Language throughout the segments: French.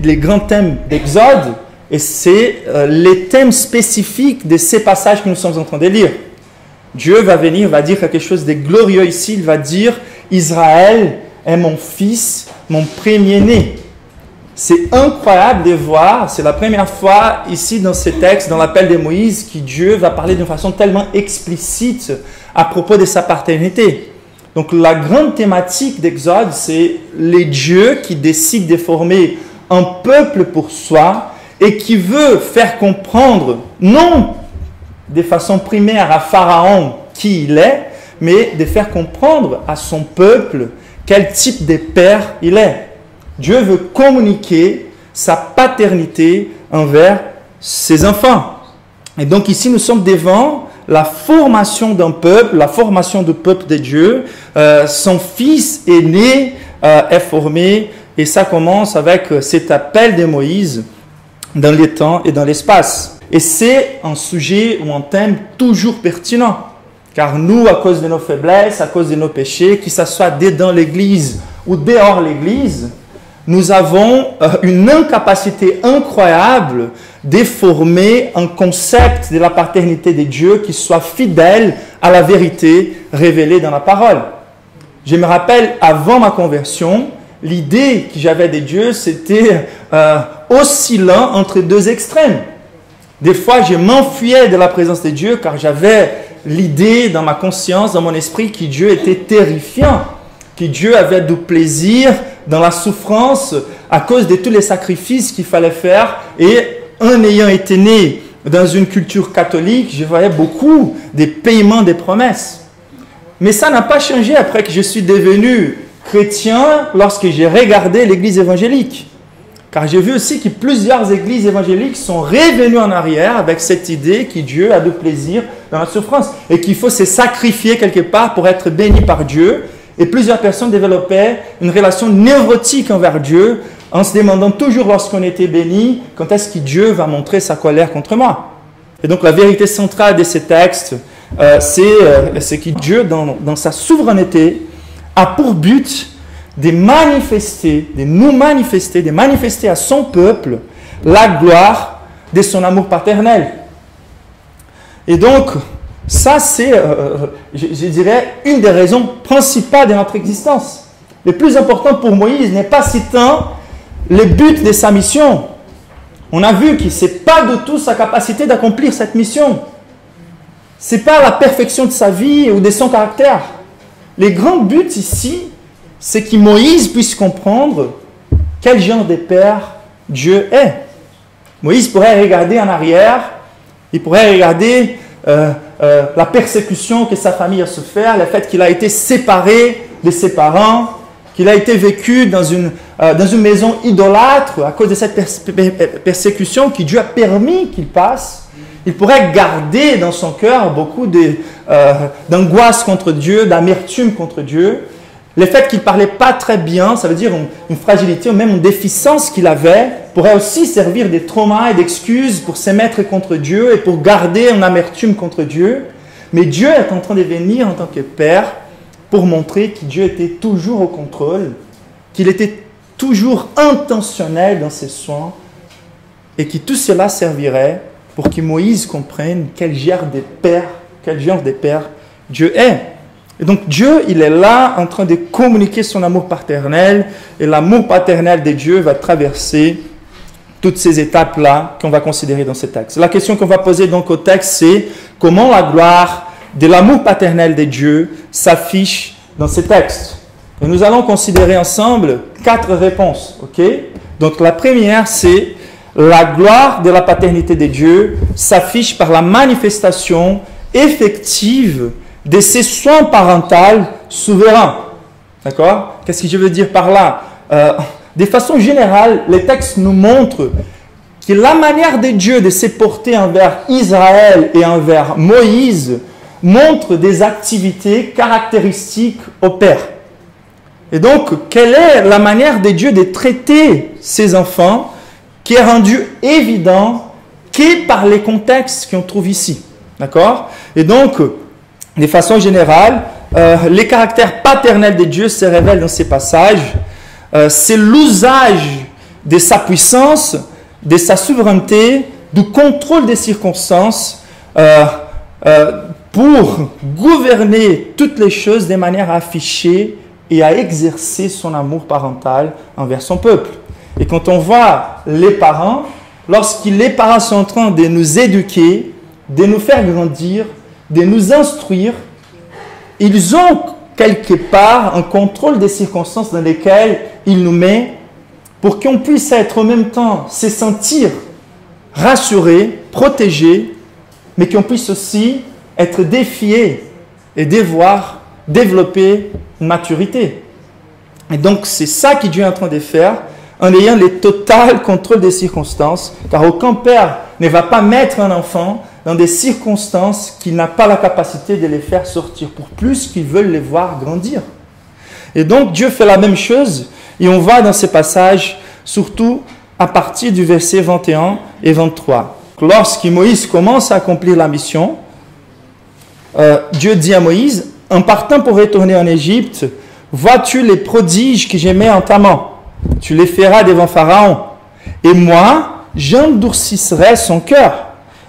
les grands thèmes d'Exode et c'est les thèmes spécifiques de ces passages que nous sommes en train de lire. Dieu va venir, va dire quelque chose de glorieux ici. Il va dire « Israël est mon fils, mon premier-né ». C'est incroyable de voir, c'est la première fois ici dans ces textes, dans l'appel de Moïse, que Dieu va parler d'une façon tellement explicite à propos de sa paternité. Donc la grande thématique d'Exode, c'est les dieux qui décident de former un peuple pour soi et qui veut faire comprendre, non de façon primaire à Pharaon qui il est, mais de faire comprendre à son peuple quel type de père il est. Dieu veut communiquer sa paternité envers ses enfants. Et donc ici, nous sommes devant la formation d'un peuple, la formation du peuple de Dieu. Son fils est né, est formé, et ça commence avec cet appel de Moïse dans les temps et dans l'espace. Et c'est un sujet ou un thème toujours pertinent. Car nous, à cause de nos faiblesses, à cause de nos péchés, que ce soit dans l'Église ou dehors l'Église, nous avons une incapacité incroyable de former un concept de la paternité de Dieu qui soit fidèle à la vérité révélée dans la parole. Je me rappelle, avant ma conversion, l'idée que j'avais de Dieu, c'était oscillant entre deux extrêmes. Des fois, je m'enfuyais de la présence de Dieu car j'avais l'idée dans ma conscience, dans mon esprit, que Dieu était terrifiant, que Dieu avait du plaisir dans la souffrance à cause de tous les sacrifices qu'il fallait faire. Et en ayant été né dans une culture catholique, je voyais beaucoup des paiements des promesses. Mais ça n'a pas changé après que je suis devenu chrétien lorsque j'ai regardé l'église évangélique. Car j'ai vu aussi que plusieurs églises évangéliques sont revenues en arrière avec cette idée que Dieu a du plaisir dans la souffrance et qu'il faut se sacrifier quelque part pour être béni par Dieu. Et plusieurs personnes développaient une relation névrotique envers Dieu en se demandant toujours lorsqu'on était béni, quand est-ce que Dieu va montrer sa colère contre moi. Et donc la vérité centrale de ces textes, c'est que Dieu, dans sa souveraineté, a pour but de nous manifester, de manifester à son peuple la gloire de son amour paternel. Et donc, ça, c'est, je dirais, une des raisons principales de notre existence. Le plus important pour Moïse n'est pas si tant le but de sa mission. On a vu que ce n'est pas du tout sa capacité d'accomplir cette mission. Ce n'est pas la perfection de sa vie ou de son caractère. Le grand but ici, c'est que Moïse puisse comprendre quel genre de père Dieu est. Moïse pourrait regarder en arrière, il pourrait regarder la persécution que sa famille a souffert, le fait qu'il a été séparé de ses parents, qu'il a été vécu dans une maison idolâtre à cause de cette persécution que Dieu a permis qu'il passe. Il pourrait garder dans son cœur beaucoup d'angoisse contre Dieu, d'amertume contre Dieu. Le fait qu'il ne parlait pas très bien, ça veut dire une fragilité ou même une déficience qu'il avait, pourrait aussi servir de trauma et d'excuses pour se mettre contre Dieu et pour garder une amertume contre Dieu. Mais Dieu est en train de venir en tant que Père pour montrer que Dieu était toujours au contrôle, qu'il était toujours intentionnel dans ses soins et que tout cela servirait pour que Moïse comprenne quel genre de Père Dieu est. Et donc Dieu, il est là en train de communiquer son amour paternel et l'amour paternel de Dieu va traverser toutes ces étapes-là qu'on va considérer dans ce texte. La question qu'on va poser donc au texte, c'est comment la gloire de l'amour paternel de Dieu s'affiche dans ce texte. Et nous allons considérer ensemble 4 réponses. Ok? Donc la première, c'est la gloire de la paternité de Dieu s'affiche par la manifestation effective de ses soins parentaux souverains. D'accord? Qu'est-ce que je veux dire par là? De façon générale, les textes nous montrent que la manière de Dieu de se porter envers Israël et envers Moïse montre des activités caractéristiques au Père. Et donc, quelle est la manière de Dieu de traiter ses enfants qui est rendue évident que par les contextes qu'on trouve ici. D'accord? Et donc, de façon générale, les caractères paternels de Dieu se révèlent dans ces passages. C'est l'usage de sa puissance, de sa souveraineté, du contrôle des circonstances pour gouverner toutes les choses de manière à afficher et à exercer son amour parental envers son peuple. Et quand on voit les parents, les parents sont en train de nous éduquer, de nous faire grandir, de nous instruire, ils ont quelque part un contrôle des circonstances dans lesquelles ils nous mettent pour qu'on puisse être en même temps se sentir rassuré, protégé, mais qu'on puisse aussi être défié et devoir développer une maturité. Et donc, c'est ça que Dieu est en train de faire en ayant le total contrôle des circonstances, car aucun père ne va pas mettre un enfant dans des circonstances qu'il n'a pas la capacité de les faire sortir, pour plus qu'ils veulent les voir grandir. Et donc, Dieu fait la même chose, et on voit dans ces passages, surtout à partir du verset 21 et 23. Lorsque Moïse commence à accomplir la mission, Dieu dit à Moïse, « En partant pour retourner en Égypte, vois-tu les prodiges que j'ai mis en ta main? Tu les feras devant Pharaon. Et moi, j'endurcirai son cœur,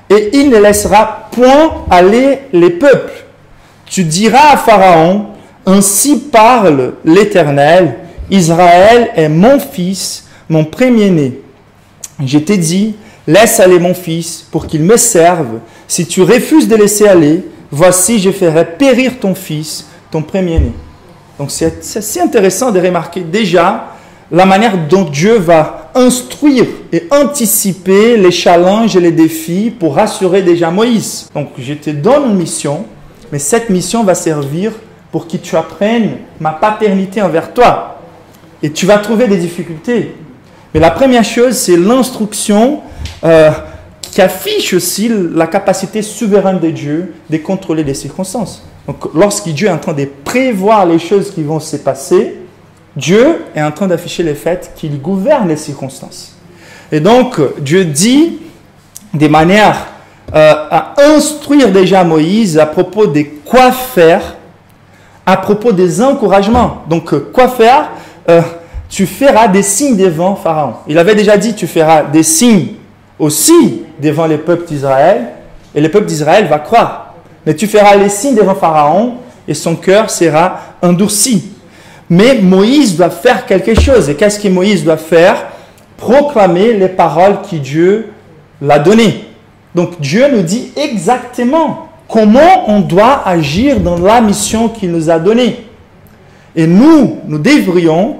et il ne laissera point aller les peuples. Tu diras à Pharaon, ainsi parle l'Éternel, Israël est mon fils, mon premier-né. Je t'ai dit, laisse aller mon fils pour qu'il me serve. Si tu refuses de laisser aller, voici, je ferai périr ton fils, ton premier-né. » Donc c'est assez intéressant de remarquer déjà la manière dont Dieu va instruire et anticiper les challenges et les défis pour rassurer déjà Moïse. Donc je te donne une mission, mais cette mission va servir pour que tu apprennes ma paternité envers toi. Et tu vas trouver des difficultés. Mais la première chose, c'est l'instruction qui affiche aussi la capacité souveraine de Dieu de contrôler les circonstances. Donc, lorsque Dieu est en train de prévoir les choses qui vont se passer, Dieu est en train d'afficher le fait qu'il gouverne les circonstances. Et donc, Dieu dit de manière à instruire déjà Moïse à propos de quoi faire, à propos des encouragements. Donc, quoi faire? Tu feras des signes devant Pharaon. Il avait déjà dit, tu feras des signes aussi devant les peuples d'Israël, et le peuple d'Israël va croire. Mais tu feras les signes devant Pharaon, et son cœur sera endurci. Mais Moïse doit faire quelque chose. Et qu'est-ce que Moïse doit faire? Proclamer les paroles que Dieu l'a données. Donc Dieu nous dit exactement comment on doit agir dans la mission qu'il nous a donnée. Et nous devrions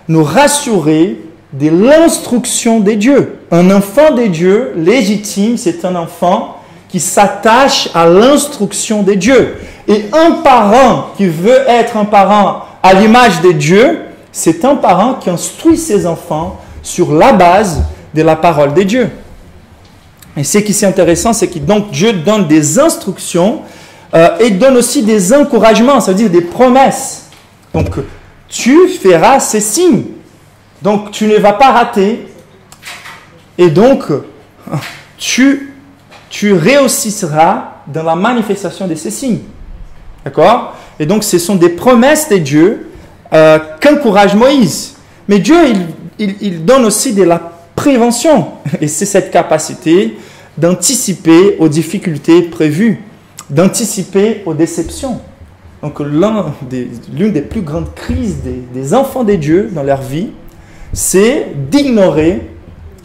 nous rassurer de l'instruction de Dieu. Un enfant de Dieu légitime, c'est un enfant qui s'attache à l'instruction de Dieu. Et un parent qui veut être un parent à l'image de Dieu, c'est un parent qui instruit ses enfants sur la base de la parole de Dieu. Et ce qui est intéressant, c'est que donc Dieu donne des instructions et donne aussi des encouragements, c'est-à-dire des promesses. Donc, tu feras ces signes. Donc, tu ne vas pas rater. Et donc, tu réussiras dans la manifestation de ces signes. D'accord? Et donc, ce sont des promesses de Dieu qu'encourage Moïse. Mais Dieu, il donne aussi de la prévention. Et c'est cette capacité d'anticiper aux difficultés prévues, d'anticiper aux déceptions. Donc, l'une des plus grandes crises des enfants de Dieu dans leur vie, c'est d'ignorer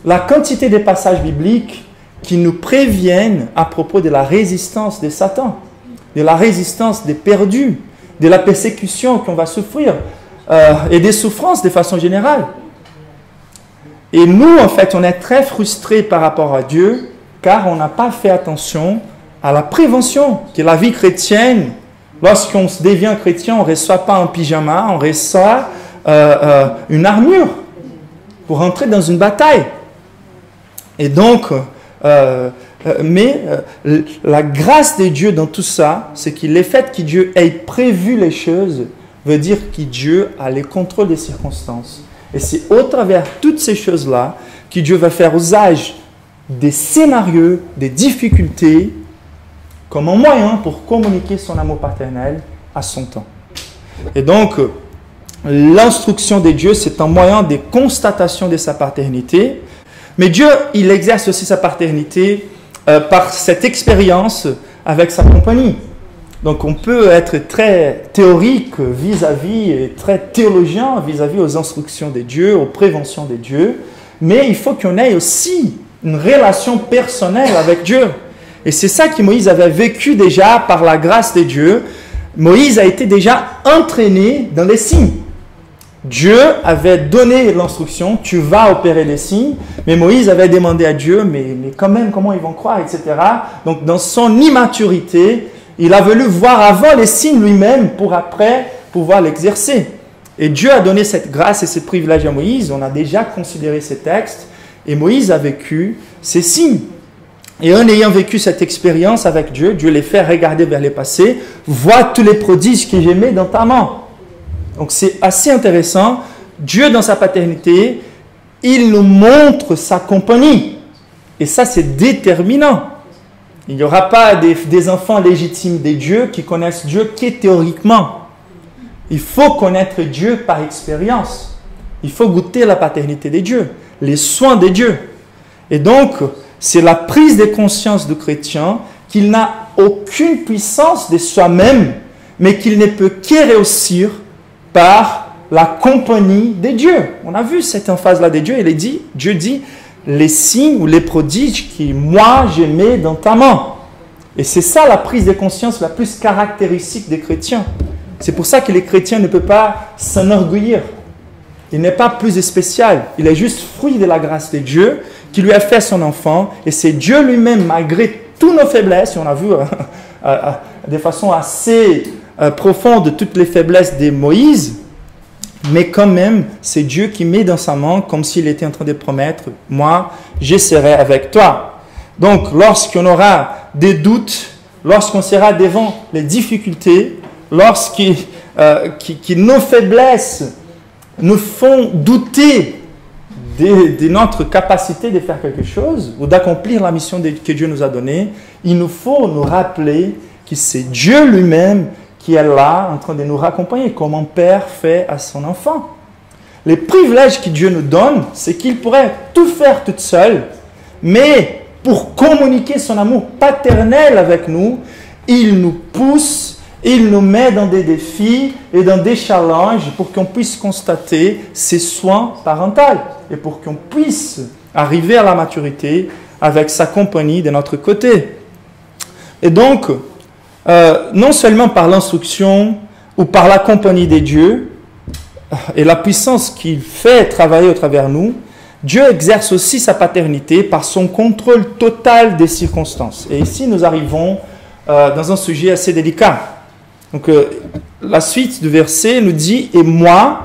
la quantité de passages bibliques qui nous préviennent à propos de la résistance de Satan, de la résistance des perdus, de la persécution qu'on va souffrir et des souffrances de façon générale. Et nous, en fait, on est très frustrés par rapport à Dieu car on n'a pas fait attention à la prévention que la vie chrétienne, lorsqu'on devient chrétien, on ne reçoit pas un pyjama, on reçoit une armure pour entrer dans une bataille. Et donc, la grâce de Dieu dans tout ça, c'est que le fait que Dieu ait prévu les choses veut dire que Dieu a le contrôle des circonstances. Et c'est au travers de toutes ces choses-là que Dieu va faire usage des scénarios, des difficultés, comme un moyen pour communiquer son amour paternel à son temps. Et donc, l'instruction de Dieu, c'est un moyen de constatation de sa paternité. Mais Dieu, il exerce aussi sa paternité par cette expérience avec sa compagnie. Donc on peut être très théorique vis-à-vis et très théologien vis-à-vis aux instructions de Dieu, aux préventions de Dieu, mais il faut qu'on ait aussi une relation personnelle avec Dieu. Et c'est ça que Moïse avait vécu déjà par la grâce de Dieu. Moïse a été déjà entraîné dans les signes. Dieu avait donné l'instruction, tu vas opérer les signes, mais Moïse avait demandé à Dieu, mais quand même, comment ils vont croire, etc. Donc dans son immaturité, il a voulu voir avant les signes lui-même pour après pouvoir l'exercer. Et Dieu a donné cette grâce et ce privilège à Moïse. On a déjà considéré ces textes. Et Moïse a vécu ces signes. Et en ayant vécu cette expérience avec Dieu, Dieu les fait regarder vers le passé. Vois tous les prodiges que j'ai mis dans ta main. Donc c'est assez intéressant. Dieu, dans sa paternité, il nous montre sa compagnie. Et ça, c'est déterminant. Il n'y aura pas des enfants légitimes de Dieu qui connaissent Dieu que théoriquement. Il faut connaître Dieu par expérience. Il faut goûter la paternité de Dieu, les soins de Dieu. Et donc, c'est la prise de conscience du chrétien qu'il n'a aucune puissance de soi-même, mais qu'il ne peut que réussir par la compagnie de Dieu. On a vu cette emphase-là de Dieu. Dieu dit, les signes ou les prodiges que moi je mets dans ta main. Et c'est ça la prise de conscience la plus caractéristique des chrétiens. C'est pour ça que les chrétiens ne peuvent pas s'enorgueillir. Il n'est pas plus spécial. Il est juste fruit de la grâce de Dieu qui lui a fait son enfant. Et c'est Dieu lui-même, malgré toutes nos faiblesses, et on a vu de façon assez profonde toutes les faiblesses de Moïse, mais quand même, c'est Dieu qui met dans sa main comme s'il était en train de promettre, moi, je serai avec toi. Donc, lorsqu'on aura des doutes, lorsqu'on sera devant les difficultés, lorsque nos faiblesses nous font douter de notre capacité de faire quelque chose ou d'accomplir la mission que Dieu nous a donnée, il nous faut nous rappeler que c'est Dieu lui-même qui est là en train de nous raccompagner, comme un père fait à son enfant. Les privilèges que Dieu nous donne, c'est qu'il pourrait tout faire tout seul, mais pour communiquer son amour paternel avec nous, il nous pousse, il nous met dans des défis et dans des challenges pour qu'on puisse constater ses soins parentaux et pour qu'on puisse arriver à la maturité avec sa compagnie de notre côté. Et donc, non seulement par l'instruction ou par la compagnie des dieux et la puissance qu'il fait travailler au travers nous, Dieu exerce aussi sa paternité par son contrôle total des circonstances. Et ici, nous arrivons dans un sujet assez délicat. Donc, la suite du verset nous dit « Et moi »,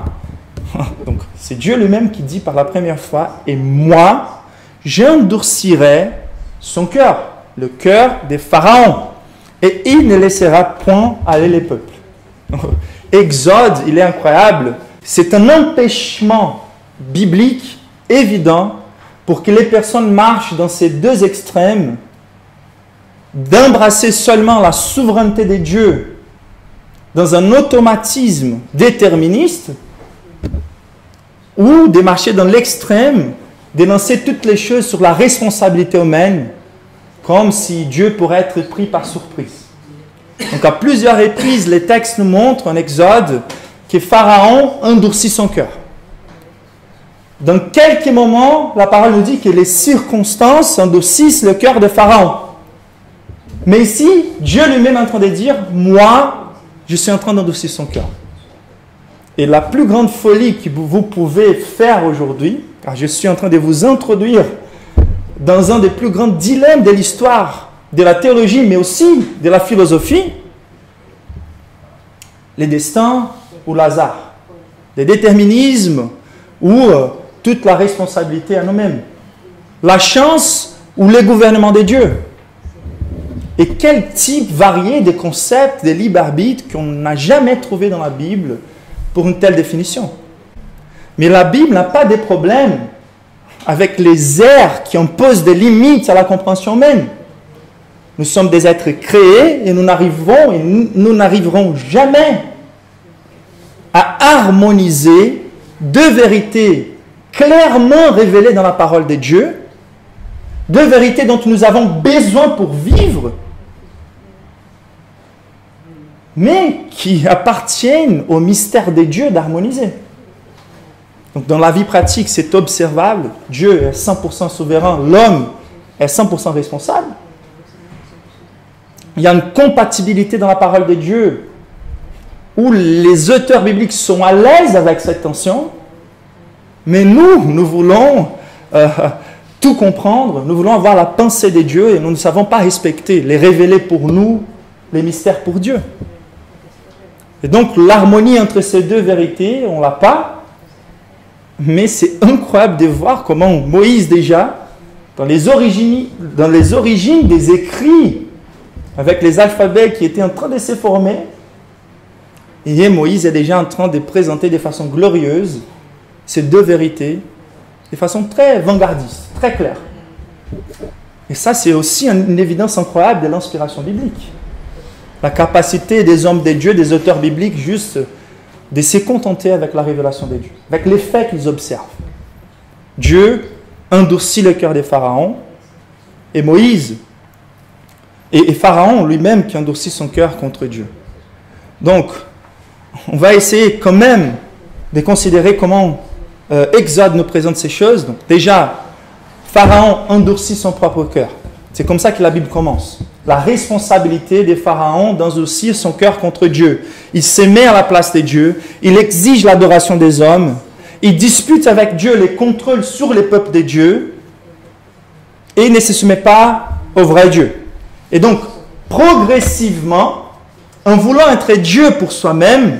donc c'est Dieu lui-même qui dit par la première fois « Et moi, j'endurcirai son cœur, le cœur des pharaons. Et il ne laissera point aller les peuples. » Exode, il est incroyable. C'est un empêchement biblique évident pour que les personnes marchent dans ces deux extrêmes, d'embrasser seulement la souveraineté de Dieu dans un automatisme déterministe, ou de marcher dans l'extrême, d'énoncer toutes les choses sur la responsabilité humaine, comme si Dieu pourrait être pris par surprise. Donc à plusieurs reprises, les textes nous montrent en Exode que Pharaon endurcit son cœur. Dans quelques moments, la parole nous dit que les circonstances endurcissent le cœur de Pharaon. Mais ici, Dieu lui-même est en train de dire, moi, je suis en train d'endurcir son cœur. Et la plus grande folie que vous pouvez faire aujourd'hui, car je suis en train de vous introduire dans un des plus grands dilemmes de l'histoire, de la théologie, mais aussi de la philosophie, les destins ou l'hasard, le déterminisme ou toute la responsabilité à nous-mêmes, la chance ou le gouvernement de Dieu. Et quel type varié de concepts de libre arbitre qu'on n'a jamais trouvé dans la Bible pour une telle définition. Mais la Bible n'a pas de problème avec les airs qui imposent des limites à la compréhension humaine. Nous sommes des êtres créés et nous n'arriverons jamais à harmoniser deux vérités clairement révélées dans la parole de Dieu, deux vérités dont nous avons besoin pour vivre, mais qui appartiennent au mystère de Dieu d'harmoniser. Donc dans la vie pratique, c'est observable. Dieu est 100% souverain, l'homme est 100% responsable. Il y a une compatibilité dans la parole de Dieu où les auteurs bibliques sont à l'aise avec cette tension, mais nous voulons tout comprendre, nous voulons avoir la pensée de Dieu et nous ne savons pas respecter, les révéler pour nous, les mystères pour Dieu. Et donc l'harmonie entre ces deux vérités, on ne l'a pas, mais c'est incroyable de voir comment Moïse déjà, dans les origines des écrits, avec les alphabets qui étaient en train de se former, et Moïse est déjà en train de présenter de façon glorieuse ces deux vérités, de façon très vanguardiste, très claire. Et ça, c'est aussi une évidence incroyable de l'inspiration biblique. La capacité des hommes de Dieu, des auteurs bibliques, juste de se contenter avec la révélation de Dieu, avec les faits qu'ils observent. Dieu endurcit le cœur des pharaons, et Moïse, et Pharaon lui-même qui endurcit son cœur contre Dieu. Donc, on va essayer quand même de considérer comment Exode nous présente ces choses. Donc, déjà, Pharaon endurcit son propre cœur. C'est comme ça que la Bible commence. La responsabilité des pharaons d'endurcir son cœur contre Dieu. Il se met à la place de Dieu, il exige l'adoration des hommes, il dispute avec Dieu les contrôles sur les peuples de Dieu, et il ne se soumet pas au vrai Dieu. Et donc, progressivement, en voulant être Dieu pour soi-même,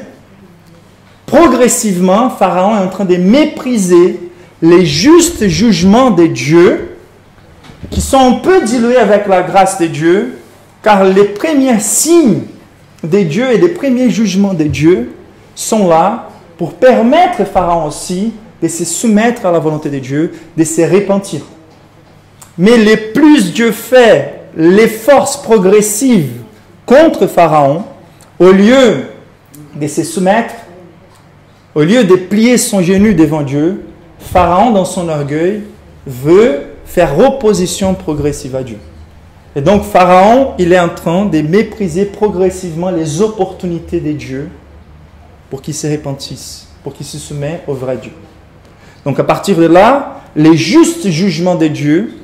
progressivement, Pharaon est en train de mépriser les justes jugements de Dieu, qui sont un peu dilués avec la grâce de Dieu, car les premiers signes de Dieu et les premiers jugements de Dieu sont là pour permettre à Pharaon aussi de se soumettre à la volonté de Dieu, de se repentir. Mais les plus Dieu fait les forces progressives contre Pharaon, au lieu de se soumettre, au lieu de plier son genou devant Dieu, Pharaon, dans son orgueil, veut faire opposition progressive à Dieu. Et donc Pharaon, il est en train de mépriser progressivement les opportunités de Dieu pour qu'il se repentisse, pour qu'il se soumette au vrai Dieu. Donc à partir de là, les justes jugements de Dieu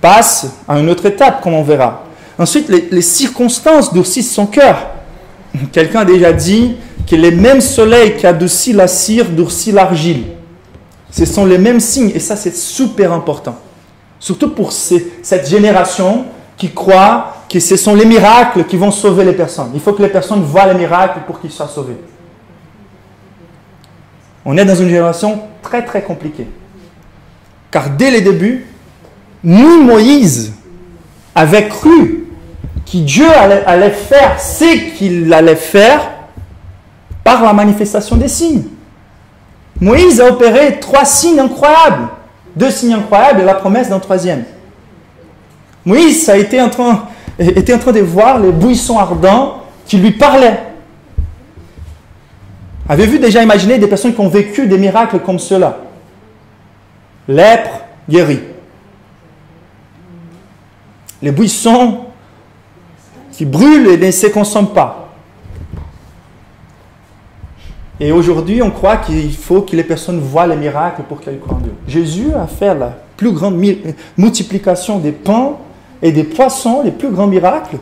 passent à une autre étape, comme on verra. Ensuite, les circonstances durcissent son cœur. Quelqu'un a déjà dit que les mêmes soleils qui adoucit la cire durcit l'argile. Ce sont les mêmes signes, et ça c'est super important. Surtout pour cette génération qui croit que ce sont les miracles qui vont sauver les personnes. Il faut que les personnes voient les miracles pour qu'ils soient sauvés. On est dans une génération très très compliquée. Car dès le début, nous, Moïse, avait cru que Dieu allait faire ce qu'il allait faire par la manifestation des signes. Moïse a opéré 3 signes incroyables. 2 signes incroyables et la promesse d'un 3e. Moïse était en train de voir les buissons ardents qui lui parlaient. Avez-vous déjà imaginé des personnes qui ont vécu des miracles comme ceux-là? Lèpre guérie. Les buissons qui brûlent et ne se consomment pas. Et aujourd'hui, on croit qu'il faut que les personnes voient les miracles pour qu'elles croient en Dieu. Jésus a fait la plus grande multiplication des pains et des poissons, les plus grands miracles.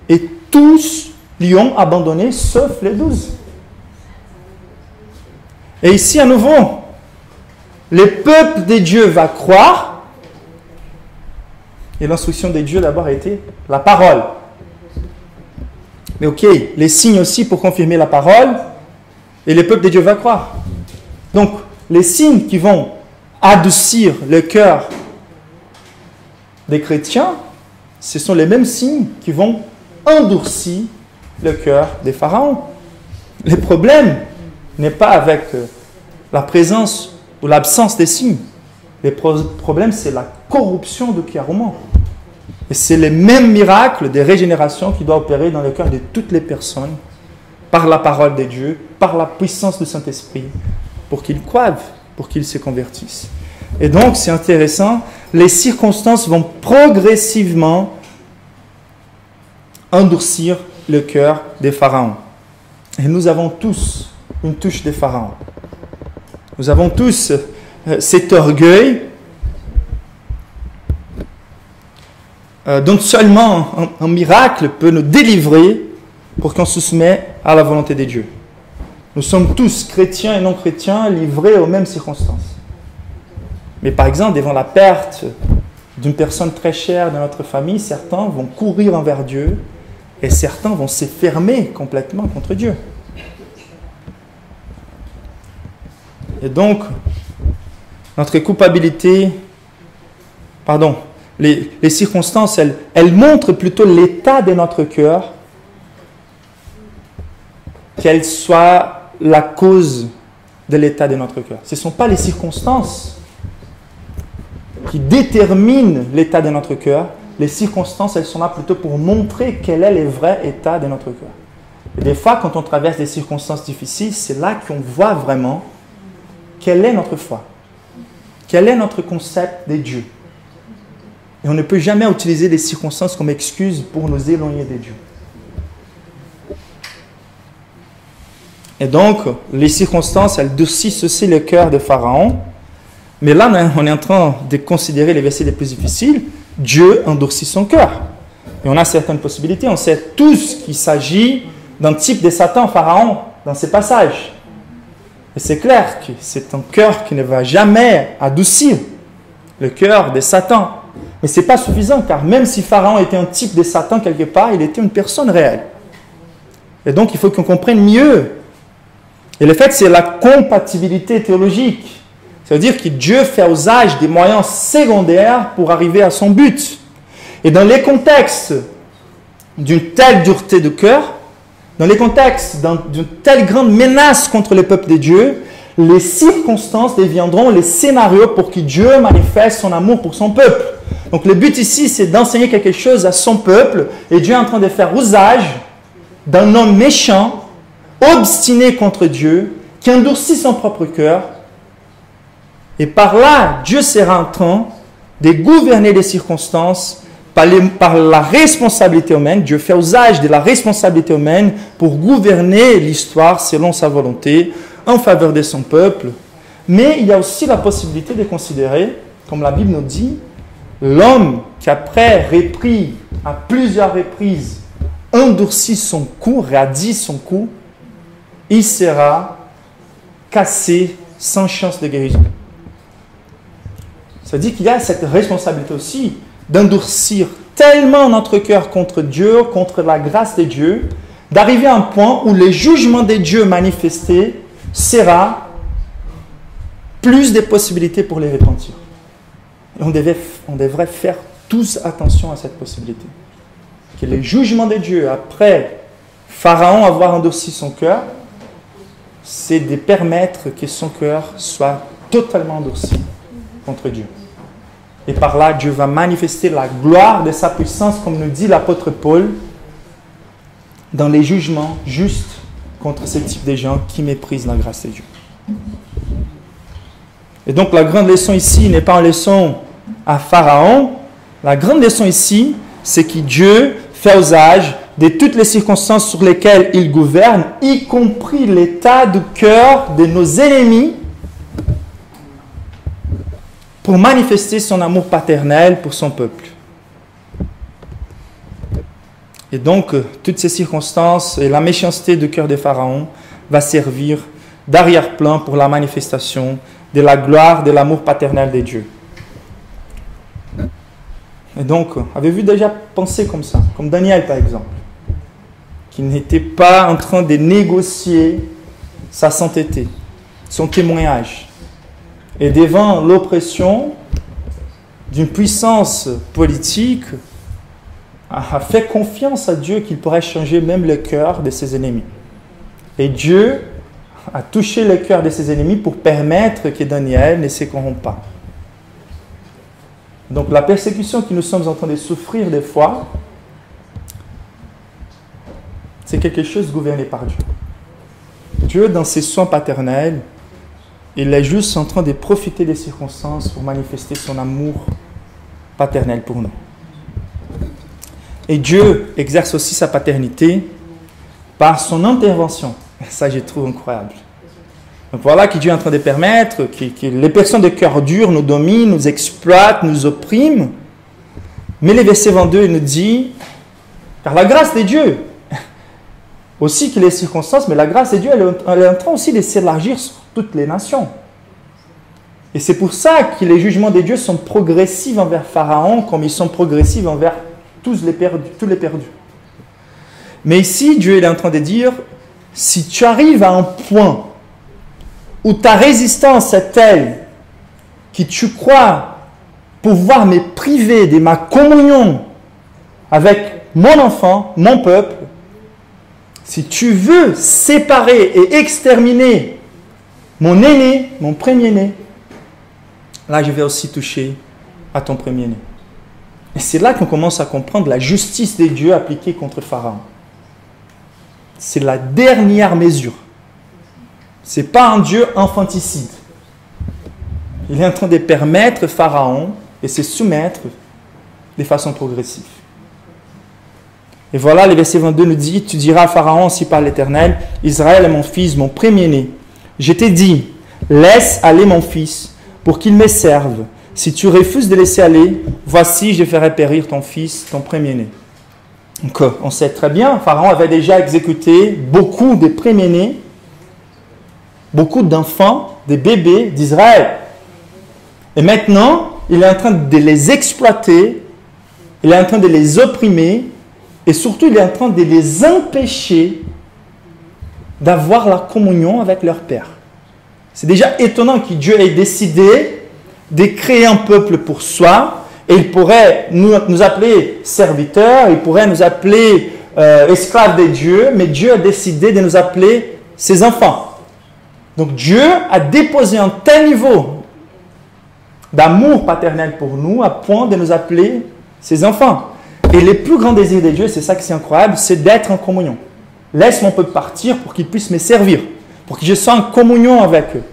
Et tous lui ont abandonné, sauf les 12. Et ici, à nouveau, le peuple de Dieu va croire. Et l'instruction de Dieu d'abord a été la parole. Mais ok, les signes aussi pour confirmer la parole. Et le peuple de Dieu va croire. Donc, les signes qui vont adoucir le cœur des chrétiens, ce sont les mêmes signes qui vont endurcir le cœur des pharaons. Le problème n'est pas avec la présence ou l'absence des signes. Le problème, c'est la corruption de Kiaroumon. Et c'est les mêmes miracles de régénération qui doivent opérer dans le cœur de toutes les personnes par la parole de Dieu, par la puissance du Saint-Esprit, pour qu'ils croient, pour qu'ils se convertissent. Et donc, c'est intéressant, les circonstances vont progressivement endurcir le cœur des pharaons. Et nous avons tous une touche des pharaons. Nous avons tous cet orgueil dont seulement un miracle peut nous délivrer pour qu'on se soumet à la volonté de Dieu. Nous sommes tous, chrétiens et non chrétiens, livrés aux mêmes circonstances. Mais par exemple, devant la perte d'une personne très chère dans notre famille, certains vont courir envers Dieu et certains vont se fermer complètement contre Dieu. Et donc, notre culpabilité, les circonstances, elles montrent plutôt l'état de notre cœur, qu'elles soient la cause de l'état de notre cœur. Ce ne sont pas les circonstances qui déterminent l'état de notre cœur. Les circonstances, elles sont là plutôt pour montrer quel est le vrai état de notre cœur. Et des fois, quand on traverse des circonstances difficiles, c'est là qu'on voit vraiment quelle est notre foi, quel est notre concept de Dieu. Et on ne peut jamais utiliser les circonstances comme excuse pour nous éloigner de Dieu. Et donc, les circonstances, elles durcissent aussi le cœur de Pharaon. Mais là, on est en train de considérer les versets les plus difficiles. Dieu endurcit son cœur. Et on a certaines possibilités. On sait tous qu'il s'agit d'un type de Satan, Pharaon, dans ces passages. Et c'est clair que c'est un cœur qui ne va jamais adoucir le cœur de Satan. Mais ce n'est pas suffisant, car même si Pharaon était un type de Satan quelque part, il était une personne réelle. Et donc, il faut qu'on comprenne mieux. Et le fait, c'est la compatibilité théologique. Ça veut dire que Dieu fait usage des moyens secondaires pour arriver à son but. Et dans les contextes d'une telle dureté de cœur, dans les contextes d'une telle grande menace contre le peuple de Dieu, les circonstances deviendront les scénarios pour que Dieu manifeste son amour pour son peuple. Donc le but ici, c'est d'enseigner quelque chose à son peuple, et Dieu est en train de faire usage d'un homme méchant, obstiné contre Dieu, qui endurcit son propre cœur. Et par là, Dieu sera en train de gouverner les circonstances par la responsabilité humaine. Dieu fait usage de la responsabilité humaine pour gouverner l'histoire selon sa volonté, en faveur de son peuple. Mais il y a aussi la possibilité de considérer, comme la Bible nous dit, l'homme qui après repris à plusieurs reprises, endurci son cou, radit son cou, il sera cassé sans chance de guérison. Ça dit qu'il y a cette responsabilité aussi d'endurcir tellement notre cœur contre Dieu, contre la grâce de Dieu, d'arriver à un point où le jugement de Dieu manifesté sera plus de possibilités pour les repentir. Et on devrait faire tous attention à cette possibilité. Que le jugement de Dieu, après Pharaon avoir endurci son cœur, c'est de permettre que son cœur soit totalement endurci contre Dieu. Et par là, Dieu va manifester la gloire de sa puissance, comme nous dit l'apôtre Paul, dans les jugements justes contre ce type de gens qui méprisent la grâce de Dieu. Et donc la grande leçon ici n'est pas une leçon à Pharaon. La grande leçon ici, c'est que Dieu fait usage de toutes les circonstances sur lesquelles il gouverne, y compris l'état du cœur de nos ennemis, pour manifester son amour paternel pour son peuple. Et donc, toutes ces circonstances et la méchanceté du cœur de Pharaon va servir d'arrière-plan pour la manifestation de la gloire, de l'amour paternel de Dieu. Et donc, avez-vous déjà pensé comme ça? Comme Daniel, par exemple, qui n'était pas en train de négocier sa sainteté, son témoignage. Et devant l'oppression d'une puissance politique, a fait confiance à Dieu qu'il pourrait changer même le cœur de ses ennemis. Et Dieu a touché le cœur de ses ennemis pour permettre que Daniel ne se corrompe pas. Donc la persécution que nous sommes en train de souffrir des fois, c'est quelque chose gouverné par Dieu. Dieu, dans ses soins paternels, il est juste en train de profiter des circonstances pour manifester son amour paternel pour nous. Et Dieu exerce aussi sa paternité par son intervention. Ça, je trouve incroyable. Donc voilà que Dieu est en train de permettre que les personnes de cœur dur nous dominent, nous exploitent, nous oppriment. Mais le verset 22, il nous dit, car la grâce de Dieu, aussi que les circonstances, mais la grâce de Dieu, elle est en train aussi de s'élargir sur toutes les nations. Et c'est pour ça que les jugements de Dieu sont progressifs envers Pharaon, comme ils sont progressifs envers tous les perdus. Mais ici, Dieu est en train de dire, si tu arrives à un point où ta résistance est telle que tu crois pouvoir me priver de ma communion avec mon enfant, mon peuple, si tu veux séparer et exterminer mon aîné, mon premier-né, là je vais aussi toucher à ton premier-né. Et c'est là qu'on commence à comprendre la justice de Dieu appliquée contre Pharaon. C'est la dernière mesure. Ce n'est pas un Dieu infanticide. Il est en train de permettre Pharaon de se soumettre de façon progressive. Et voilà, le verset 22 nous dit, tu diras à Pharaon ainsi par l'Éternel, Israël est mon fils, mon premier-né. Je t'ai dit, laisse aller mon fils pour qu'il me serve. Si tu refuses de laisser aller, voici, je ferai périr ton fils, ton premier-né. Donc, on sait très bien, Pharaon avait déjà exécuté beaucoup de premiers-nés, beaucoup d'enfants, des bébés d'Israël. Et maintenant, il est en train de les exploiter, il est en train de les opprimer, et surtout, il est en train de les empêcher d'avoir la communion avec leur Père. C'est déjà étonnant que Dieu ait décidé de créer un peuple pour soi, et il pourrait nous appeler serviteurs, il pourrait nous appeler esclaves de Dieu, mais Dieu a décidé de nous appeler ses enfants. Donc Dieu a déposé un tel niveau d'amour paternel pour nous, à point de nous appeler ses enfants. Et le plus grand désir de Dieu, c'est ça qui est incroyable, c'est d'être en communion. Laisse mon peuple partir pour qu'il puisse me servir, pour que je sois en communion avec eux.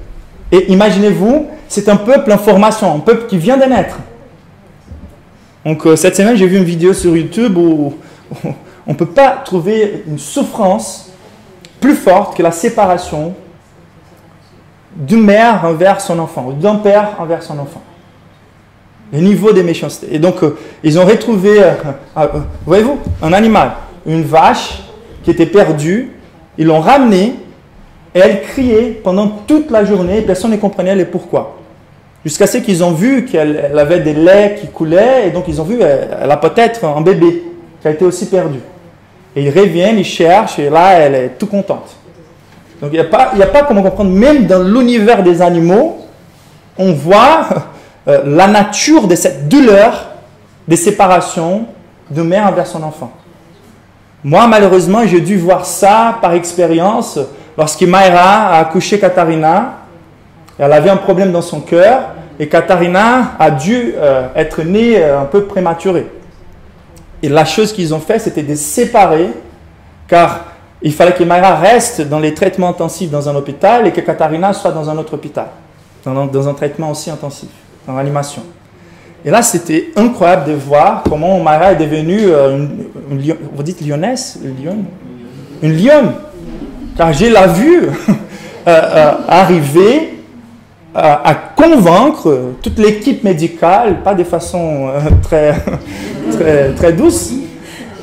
Et imaginez-vous, c'est un peuple en formation, un peuple qui vient de naître. Donc cette semaine, j'ai vu une vidéo sur YouTube où on ne peut pas trouver une souffrance plus forte que la séparation d'une mère envers son enfant, ou d'un père envers son enfant. Le niveau de méchanceté. Et donc, ils ont retrouvé, voyez-vous, un animal, une vache qui était perdue. Ils l'ont ramenée et elle criait pendant toute la journée. Personne ne comprenait le pourquoi. Jusqu'à ce qu'ils ont vu qu'elle avait des laits qui coulaient. Et donc, ils ont vu elle a peut-être un bébé qui a été aussi perdu. Et ils reviennent, ils cherchent. Et là, elle est tout contente. Donc, il n'y a pas comment comprendre. Même dans l'univers des animaux, on voit la nature de cette douleur de séparation de mère envers son enfant. Moi, malheureusement, j'ai dû voir ça par expérience lorsque Mayra a accouché Katharina. Elle avait un problème dans son cœur et Katharina a dû être née un peu prématurée. Et la chose qu'ils ont fait, c'était de séparer, car il fallait que Mayra reste dans les traitements intensifs dans un hôpital et que Katharina soit dans un autre hôpital, dans un traitement aussi intensif, dans l'animation. Et là, c'était incroyable de voir comment Mayra est devenue vous dites lyonnaise, une lionne. Car je l'ai vue arriver à convaincre toute l'équipe médicale, pas de façon très douce,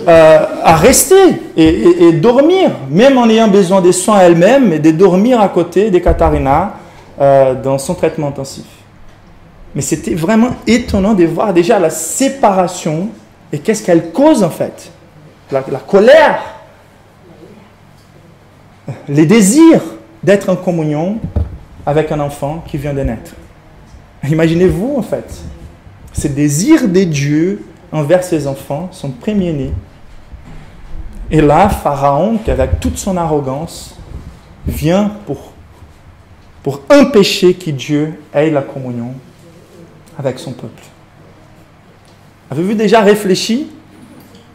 à rester et dormir, même en ayant besoin des soins elle-même, et de dormir à côté de Katharina dans son traitement intensif. Mais c'était vraiment étonnant de voir déjà la séparation et qu'est-ce qu'elle cause en fait. La colère, les désirs d'être en communion avec un enfant qui vient de naître. Imaginez-vous en fait, ce désir de Dieu envers ses enfants, son premier-né. Et là, Pharaon, qui avec toute son arrogance, vient pour empêcher que Dieu ait la communion avec son peuple. Avez-vous déjà réfléchi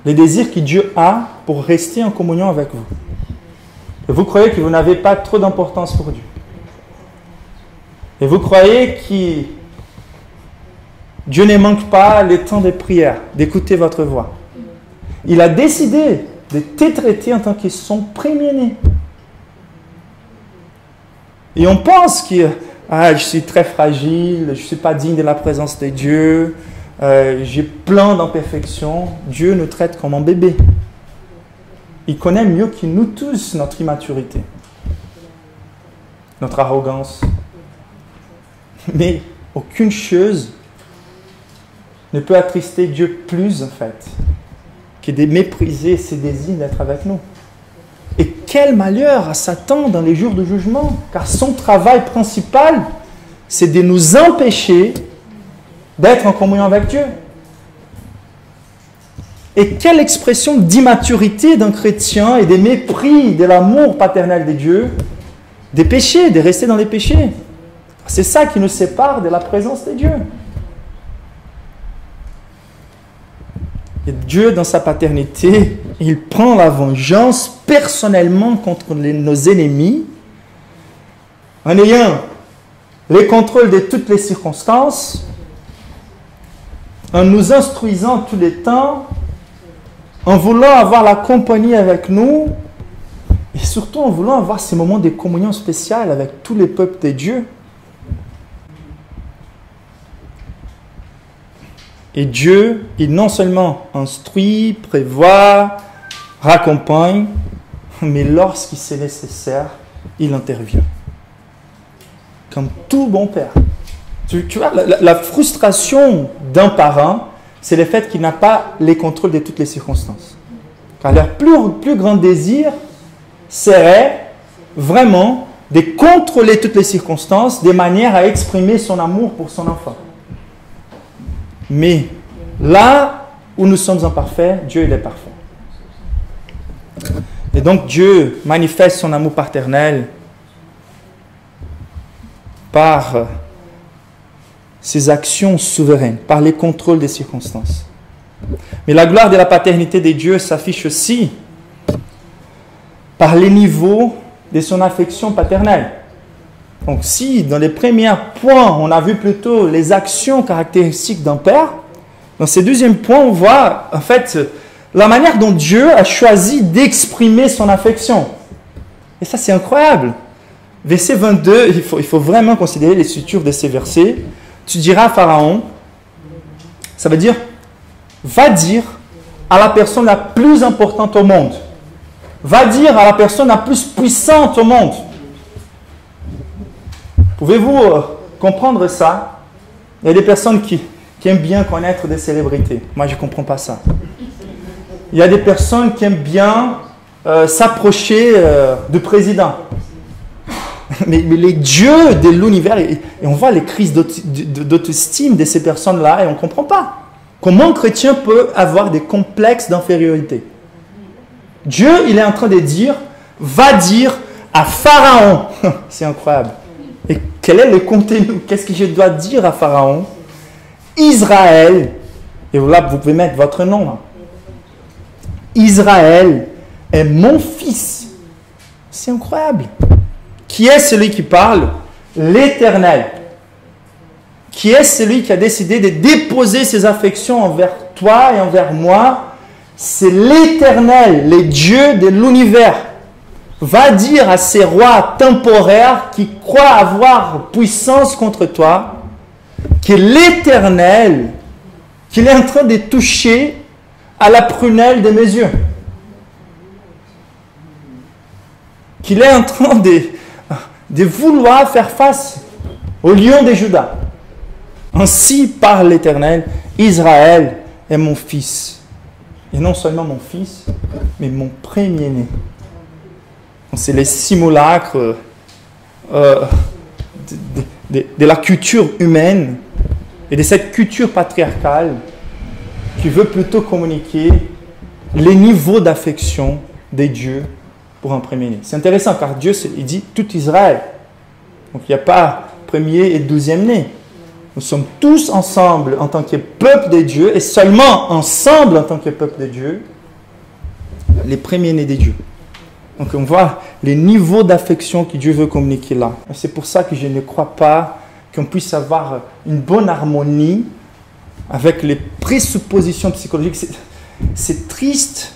les désirs que Dieu a pour rester en communion avec vous. Et vous croyez que vous n'avez pas trop d'importance pour Dieu. Et vous croyez que Dieu ne manque pas le temps de prière, d'écouter votre voix. Il a décidé de te traiter en tant que son premier-né. Et on pense que je suis très fragile, je ne suis pas digne de la présence de Dieu, j'ai plein d'imperfections. Dieu nous traite comme un bébé. Il connaît mieux que nous tous notre immaturité, notre arrogance. Mais aucune chose ne peut attrister Dieu plus, en fait, que de mépriser ses désirs d'être avec nous. Et quel malheur à Satan dans les jours de jugement, car son travail principal, c'est de nous empêcher d'être en communion avec Dieu. Et quelle expression d'immaturité d'un chrétien et de mépris de l'amour paternel de Dieu, des péchés, de rester dans les péchés. C'est ça qui nous sépare de la présence de Dieu. Et Dieu, dans sa paternité, il prend la vengeance personnellement contre nos ennemis en ayant le contrôle de toutes les circonstances, en nous instruisant tous les temps, en voulant avoir la compagnie avec nous et surtout en voulant avoir ces moments de communion spéciale avec tous les peuples de Dieu. Et Dieu, il non seulement instruit, prévoit, raccompagne, mais lorsqu'il c'est nécessaire, il intervient. Comme tout bon père. Tu vois, la frustration d'un parent, c'est le fait qu'il n'a pas les contrôles de toutes les circonstances. Car leur plus grand désir serait vraiment de contrôler toutes les circonstances de manière à exprimer son amour pour son enfant. Mais là où nous sommes imparfaits, Dieu il est parfait. Et donc Dieu manifeste son amour paternel par ses actions souveraines, par les contrôles des circonstances. Mais la gloire de la paternité de Dieu s'affiche aussi par les niveaux de son affection paternelle. Donc si dans les premiers points, on a vu plutôt les actions caractéristiques d'un père, dans ces deuxièmes points, on voit en fait la manière dont Dieu a choisi d'exprimer son affection. Et ça c'est incroyable. Verset 22, il faut vraiment considérer les structures de ces versets. Tu diras à Pharaon, ça veut dire, va dire à la personne la plus importante au monde. Va dire à la personne la plus puissante au monde. Pouvez-vous comprendre ça? Il y a des personnes qui aiment bien connaître des célébrités. Moi, je ne comprends pas ça. Il y a des personnes qui aiment bien s'approcher du président. Mais les dieux de l'univers, et on voit les crises d'auto-estime de ces personnes-là, et on ne comprend pas. Comment un chrétien peut avoir des complexes d'infériorité? Dieu, il est en train de dire, va dire à Pharaon. C'est incroyable. Et quel est le contenu? Qu'est-ce que je dois dire à Pharaon? Israël, et là vous pouvez mettre votre nom là. Israël est mon fils. C'est incroyable. Qui est celui qui parle? L'Éternel. Qui est celui qui a décidé de déposer ses affections envers toi et envers moi? C'est l'Éternel, le Dieu de l'univers. Va dire à ces rois temporaires qui croient avoir puissance contre toi que l'Éternel, qu'il est en train de toucher à la prunelle de mes yeux. Qu'il est en train de vouloir faire face au lion de Juda. Ainsi parle l'Éternel, Israël est mon fils. Et non seulement mon fils, mais mon premier-né. C'est les simulacres de la culture humaine et de cette culture patriarcale qui veut plutôt communiquer les niveaux d'affection des dieux pour un premier-né. C'est intéressant car Dieu, il dit tout Israël. Donc il n'y a pas premier et deuxième né. Nous sommes tous ensemble en tant que peuple de Dieu, et seulement ensemble en tant que peuple de Dieu, les premiers-nés de Dieu. Donc on voit les niveaux d'affection que Dieu veut communiquer là. C'est pour ça que je ne crois pas qu'on puisse avoir une bonne harmonie avec les présuppositions psychologiques. C'est triste,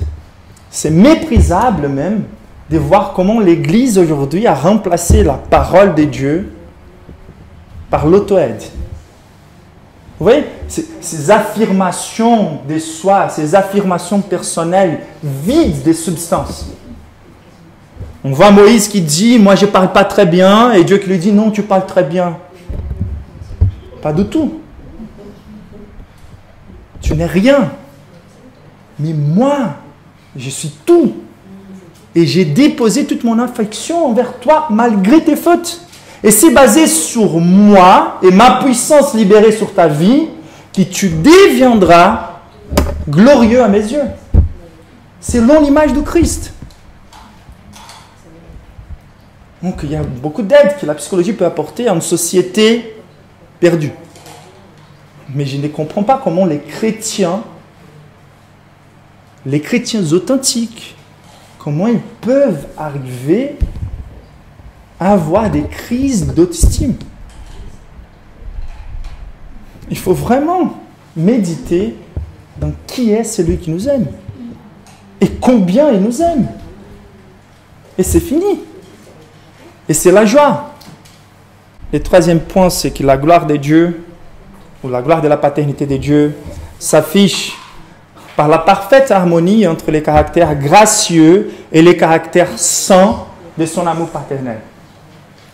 c'est méprisable même de voir comment l'Église aujourd'hui a remplacé la parole de Dieu par l'auto-aide. Vous voyez, ces affirmations de soi, ces affirmations personnelles vides de substance. On voit Moïse qui dit « Moi, je ne parle pas très bien » et Dieu qui lui dit « Non, tu parles très bien. » Pas du tout. Tu n'es rien. Mais moi, je suis tout. Et j'ai déposé toute mon affection envers toi malgré tes fautes. Et c'est basé sur moi et ma puissance libérée sur ta vie que tu deviendras glorieux à mes yeux. Selon l'image du Christ. Donc il y a beaucoup d'aide que la psychologie peut apporter à une société perdue. Mais je ne comprends pas comment les chrétiens authentiques, comment ils peuvent arriver à avoir des crises d'auto-estime. Il faut vraiment méditer dans qui est celui qui nous aime et combien il nous aime. Et c'est fini. Et c'est la joie. Le troisième point, c'est que la gloire de Dieu, ou la gloire de la paternité de Dieu, s'affiche par la parfaite harmonie entre les caractères gracieux et les caractères saints de son amour paternel.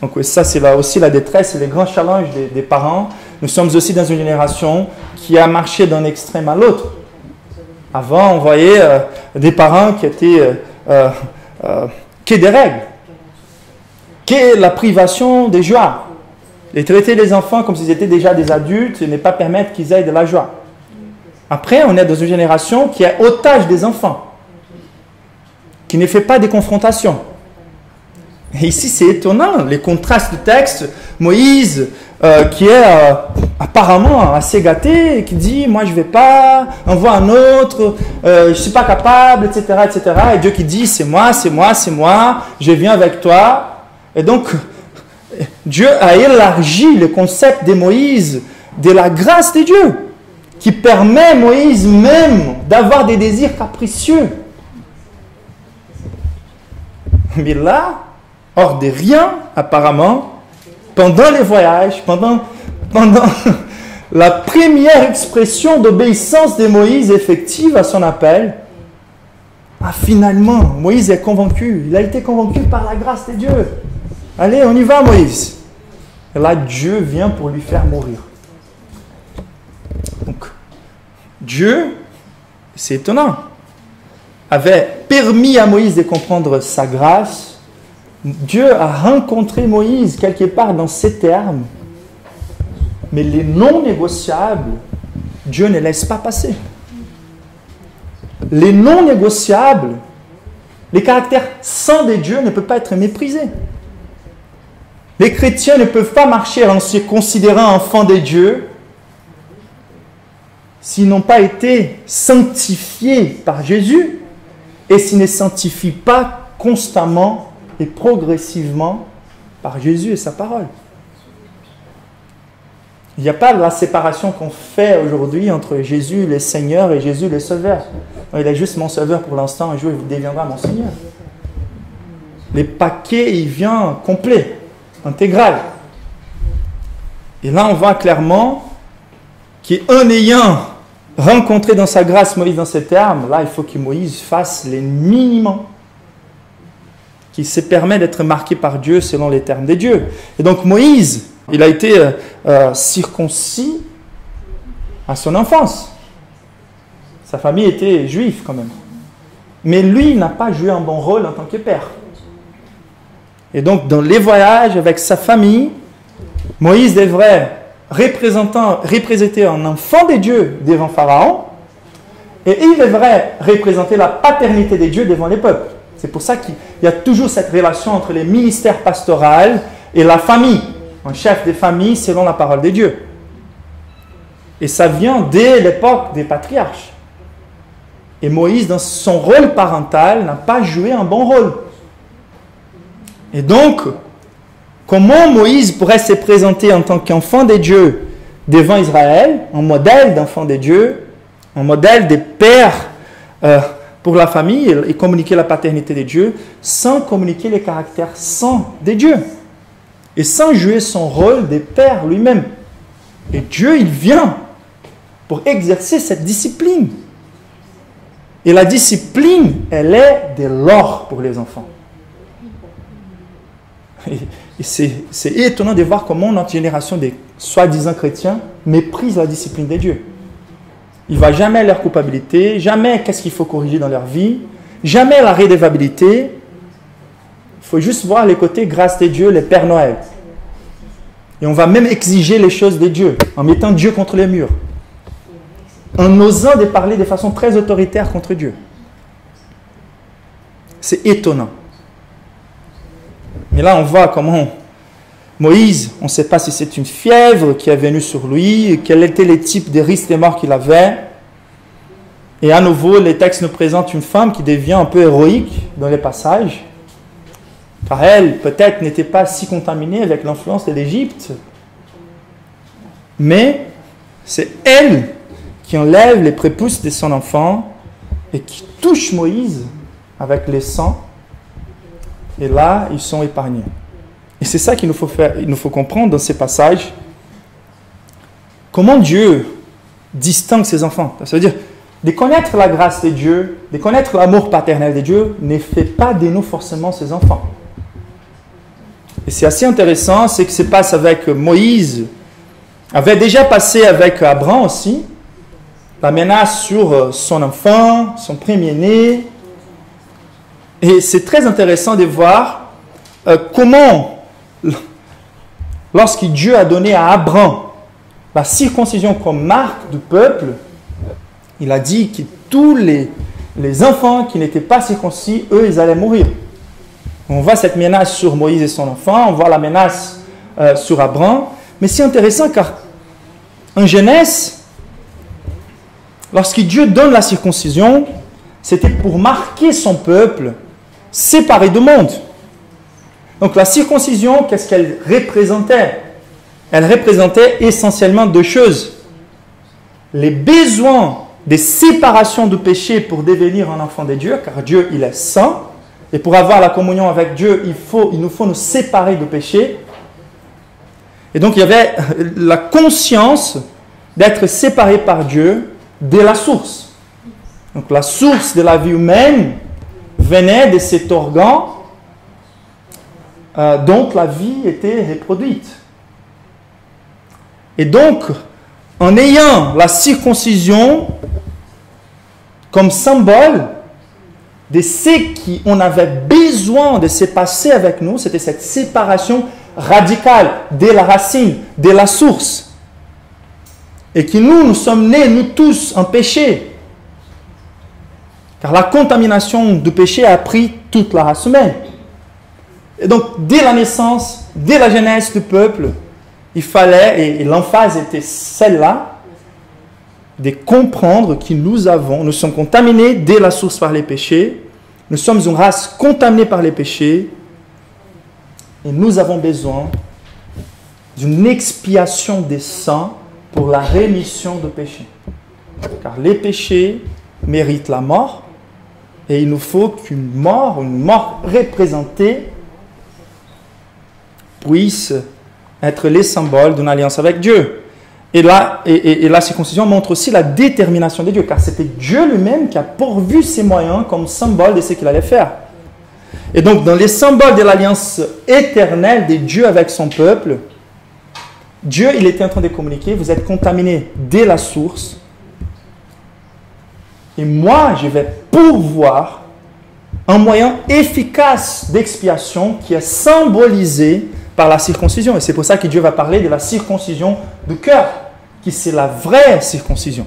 Donc ça, c'est là aussi la détresse et les grands challenges des parents. Nous sommes aussi dans une génération qui a marché d'un extrême à l'autre. Avant, on voyait des parents qui étaient que des règles, que la privation des joies. Et traiter les enfants comme s'ils étaient déjà des adultes et ne pas permettre qu'ils aient de la joie. Après, on est dans une génération qui est otage des enfants, qui ne fait pas des confrontations. Et ici, c'est étonnant, les contrastes du texte. Moïse, qui est apparemment assez gâté, qui dit « Moi, je ne vais pas, envoie un autre, je ne suis pas capable, etc. etc. » Et Dieu qui dit « C'est moi, c'est moi, c'est moi, je viens avec toi. » Et donc, Dieu a élargi le concept de Moïse, de la grâce de Dieu, qui permet à Moïse même d'avoir des désirs capricieux. Mais là, hors de rien, apparemment, pendant les voyages, pendant la première expression d'obéissance de Moïse effective à son appel, finalement, Moïse est convaincu. Il a été convaincu par la grâce de Dieu. Allez, on y va, Moïse. Et là, Dieu vient pour lui faire mourir. Donc, Dieu, c'est étonnant, avait permis à Moïse de comprendre sa grâce. Dieu a rencontré Moïse quelque part dans ces termes. Mais les non négociables, Dieu ne laisse pas passer. Les non négociables, les caractères saints de Dieu ne peuvent pas être méprisés. Les chrétiens ne peuvent pas marcher en se considérant enfants de Dieu s'ils n'ont pas été sanctifiés par Jésus et s'ils ne sanctifient pas constamment et progressivement par Jésus et sa parole. Il n'y a pas la séparation qu'on fait aujourd'hui entre Jésus le Seigneur et Jésus le Sauveur. Non, il est juste mon Sauveur pour l'instant, un jour il deviendra mon Seigneur. Le paquet, il vient complet, intégral. Et là, on voit clairement qu'en ayant rencontré dans sa grâce Moïse dans ces termes, là, il faut que Moïse fasse les minimums qui se permet d'être marqué par Dieu selon les termes de Dieu. Et donc Moïse, il a été circoncis à son enfance. Sa famille était juive quand même. Mais lui, il n'a pas joué un bon rôle en tant que père. Et donc, dans les voyages avec sa famille, Moïse devrait représenter un enfant de Dieu devant Pharaon, et il devrait représenter la paternité de Dieu devant les peuples. C'est pour ça qu'il y a toujours cette relation entre les ministères pastoraux et la famille, un chef de famille selon la parole de Dieu. Et ça vient dès l'époque des patriarches. Et Moïse, dans son rôle parental, n'a pas joué un bon rôle. Et donc, comment Moïse pourrait se présenter en tant qu'enfant de Dieu devant Israël, un modèle d'enfant de Dieu, un modèle de père pour la famille et communiquer la paternité de Dieu, sans communiquer les caractères saints de Dieu et sans jouer son rôle de père lui-même. Et Dieu, il vient pour exercer cette discipline. Et la discipline, elle est de l'or pour les enfants. Et c'est étonnant de voir comment notre génération de soi-disant chrétiens méprise la discipline de Dieu. Il ne va jamais leur culpabilité, jamais qu'est-ce qu'il faut corriger dans leur vie, jamais la rédévabilité. Il faut juste voir les côtés grâce de Dieu, les Pères Noël. Et on va même exiger les choses de Dieu, en mettant Dieu contre les murs. En osant de parler de façon très autoritaire contre Dieu. C'est étonnant. Mais là, on voit comment Moïse, on ne sait pas si c'est une fièvre qui est venue sur lui, quel était le type de risque de mort qu'il avait. Et à nouveau, les textes nous présentent une femme qui devient un peu héroïque dans les passages. Car elle, peut-être, n'était pas si contaminée avec l'influence de l'Égypte. Mais c'est elle qui enlève les prépuces de son enfant et qui touche Moïse avec les sang. Et là, ils sont épargnés. Et c'est ça qu'il nous faut faire, il nous faut comprendre dans ces passages. Comment Dieu distingue ses enfants. Ça veut dire, de connaître la grâce de Dieu, de connaître l'amour paternel de Dieu, ne fait pas de nous forcément ses enfants. Et c'est assez intéressant, ce qui se passe avec Moïse, avait déjà passé avec Abraham aussi, la menace sur son enfant, son premier-né. Et c'est très intéressant de voir comment, lorsque Dieu a donné à Abraham la circoncision comme marque du peuple, il a dit que tous les enfants qui n'étaient pas circoncis, eux, ils allaient mourir. On voit cette menace sur Moïse et son enfant, on voit la menace sur Abraham. Mais c'est intéressant car en Genèse, lorsque Dieu donne la circoncision, c'était pour marquer son peuple séparé du monde. Donc la circoncision, qu'est-ce qu'elle représentait? Elle représentait essentiellement deux choses. Les besoins de séparation du péché pour devenir un enfant de Dieu, car Dieu, il est saint. Et pour avoir la communion avec Dieu, il nous faut nous séparer du péché. Et donc il y avait la conscience d'être séparé par Dieu de la source. Donc la source de la vie humaine venait de cet organe dont la vie était reproduite. Et donc, en ayant la circoncision comme symbole de ce qu'on avait besoin de se passer avec nous, c'était cette séparation radicale de la racine, de la source. Et que nous sommes nés, nous tous, en péché. Car la contamination du péché a pris toute la race humaine. Et donc, dès la naissance, dès la genèse du peuple, il fallait, et l'emphase était celle-là, de comprendre que nous sommes contaminés dès la source par les péchés, nous sommes une race contaminée par les péchés, et nous avons besoin d'une expiation des saints pour la rémission de péchés. Car les péchés méritent la mort, et il nous faut qu'une mort représentée, puisse être les symboles d'une alliance avec Dieu. Et la circoncision montre aussi la détermination de Dieu, car c'était Dieu lui-même qui a pourvu ces moyens comme symbole de ce qu'il allait faire. Et donc, dans les symboles de l'alliance éternelle de Dieu avec son peuple, Dieu, il était en train de communiquer, vous êtes contaminés dès la source, et moi, je vais pourvoir un moyen efficace d'expiation qui est symbolisé par la circoncision. Et c'est pour ça que Dieu va parler de la circoncision du cœur, qui c'est la vraie circoncision.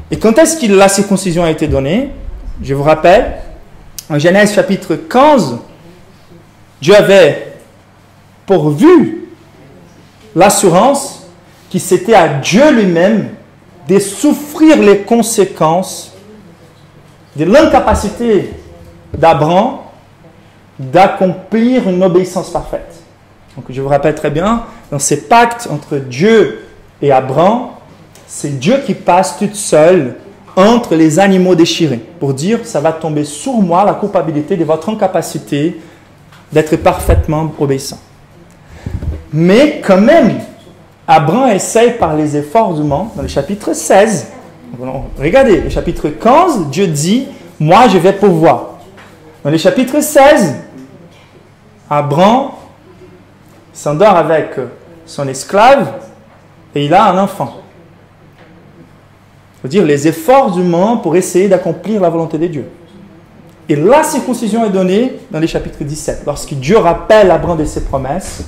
Et quand est-ce que la circoncision a été donnée? Je vous rappelle, en Genèse chapitre 15, Dieu avait pourvu l'assurance que c'était à Dieu lui-même de souffrir les conséquences de l'incapacité d'Abraham d'accomplir une obéissance parfaite. Donc je vous rappelle très bien, dans ces pactes entre Dieu et Abraham, c'est Dieu qui passe toute seule entre les animaux déchirés pour dire, ça va tomber sur moi la culpabilité de votre incapacité d'être parfaitement obéissant. Mais quand même, Abraham essaye par les efforts humains, dans le chapitre 16, regardez, le chapitre 15, Dieu dit, moi je vais pouvoir. Dans le chapitre 16, Abraham s'endort avec son esclave et il a un enfant. Il faut dire les efforts humains pour essayer d'accomplir la volonté de Dieu. Et la circoncision est donnée dans le chapitre 17, lorsque Dieu rappelle Abraham de ses promesses.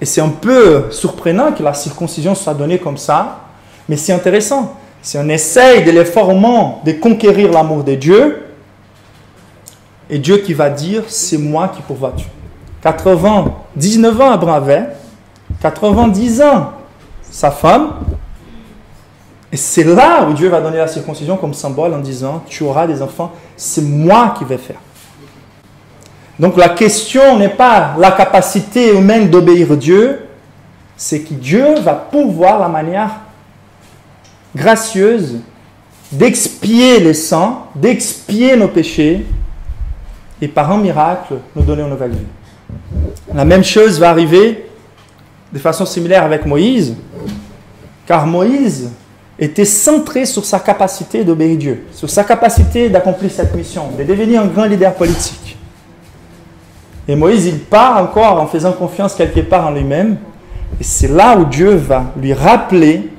Et c'est un peu surprenant que la circoncision soit donnée comme ça, mais c'est intéressant. Si on essaye de l'effort humain de conquérir l'amour de Dieu, et Dieu qui va dire, c'est moi qui pourvois Dieu. 19 ans Abraham avait, 90 ans sa femme, et c'est là où Dieu va donner la circoncision comme symbole en disant, tu auras des enfants, c'est moi qui vais faire. Donc la question n'est pas la capacité humaine d'obéir à Dieu, c'est que Dieu va pouvoir la manière gracieuse d'expier les sang, d'expier nos péchés, et par un miracle, nous donner une nouvelle vie. La même chose va arriver de façon similaire avec Moïse, car Moïse était centré sur sa capacité d'obéir Dieu, sur sa capacité d'accomplir cette mission, de devenir un grand leader politique. Et Moïse, il part encore en faisant confiance quelque part en lui-même, et c'est là où Dieu va lui rappeler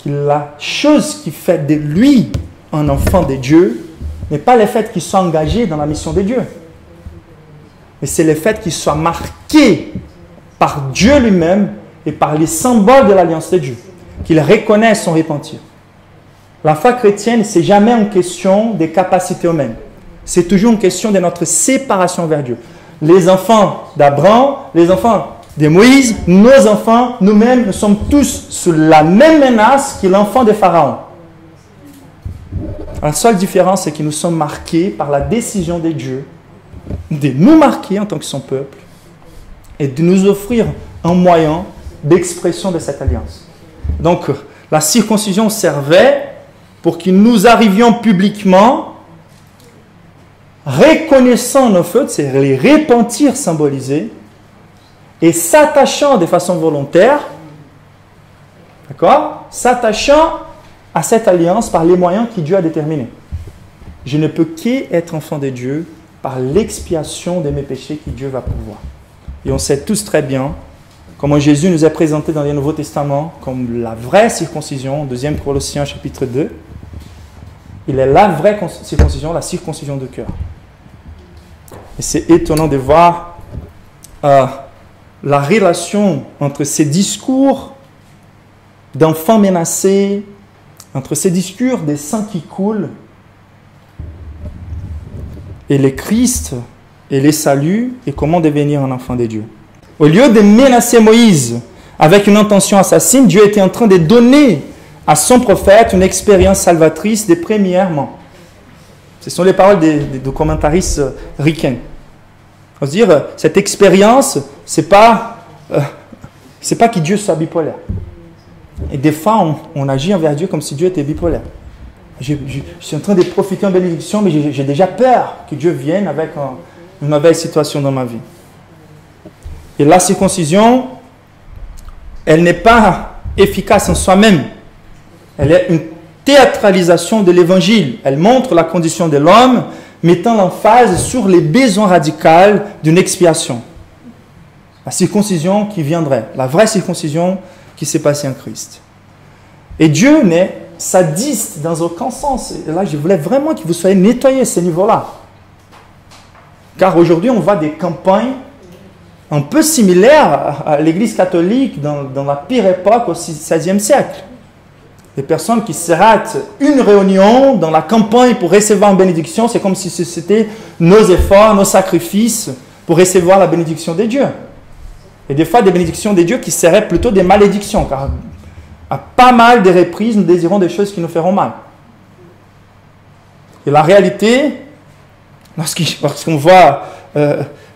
que la chose qui fait de lui un enfant de Dieu n'est pas le fait qu'il soit engagé dans la mission de Dieu, mais c'est le fait qu'il soit marqué par Dieu lui-même et par les symboles de l'alliance de Dieu, qu'il reconnaisse son repentir. La foi chrétienne, ce n'est jamais une question des capacités humaines, c'est toujours une question de notre séparation vers Dieu. Les enfants d'Abraham, les enfants de Moïse, nos enfants, nous-mêmes, nous sommes tous sous la même menace que l'enfant de Pharaon. La seule différence, c'est que nous sommes marqués par la décision de Dieu de nous marquer en tant que son peuple et de nous offrir un moyen d'expression de cette alliance. Donc, la circoncision servait pour que nous arrivions publiquement, reconnaissant nos fautes, c'est les repentir symbolisés, et s'attachant de façon volontaire, d'accord, s'attachant à cette alliance par les moyens que Dieu a déterminés. Je ne peux qu'être enfant de Dieu par l'expiation de mes péchés que Dieu va pouvoir. Et on sait tous très bien comment Jésus nous a présenté dans le Nouveau Testament comme la vraie circoncision, 2 Colossiens chapitre 2. Il est la vraie circoncision, la circoncision de cœur. Et c'est étonnant de voir la relation entre ces discours d'enfants menacés, entre ces discours des sangs qui coulent, et le Christ et les saluts, et comment devenir un enfant de Dieu. Au lieu de menacer Moïse avec une intention assassine, Dieu était en train de donner à son prophète une expérience salvatrice des premières mains. Ce sont les paroles des commentaristes ricains. On va dire, cette expérience, c'est pas que Dieu soit bipolaire. Et des fois, on agit envers Dieu comme si Dieu était bipolaire. Je suis en train de profiter en bénédiction, mais j'ai déjà peur que Dieu vienne avec une mauvaise situation dans ma vie. Et la circoncision, elle n'est pas efficace en soi-même. Elle est une théâtralisation de l'évangile. Elle montre la condition de l'homme, mettant l'emphase sur les besoins radicaux d'une expiation. La circoncision qui viendrait, la vraie circoncision qui s'est passée en Christ. Et Dieu n'est sadiste dans aucun sens. Et là, je voulais vraiment que vous soyez nettoyés à ce niveau-là. Car aujourd'hui, on voit des campagnes un peu similaires à l'Église catholique dans la pire époque au XVIe siècle. Des personnes qui se ratent une réunion dans la campagne pour recevoir une bénédiction, c'est comme si c'était nos efforts, nos sacrifices pour recevoir la bénédiction de Dieu. Et des fois, des bénédictions de Dieu qui seraient plutôt des malédictions, car à pas mal de reprises, nous désirons des choses qui nous feront mal. Et la réalité, lorsqu'on voit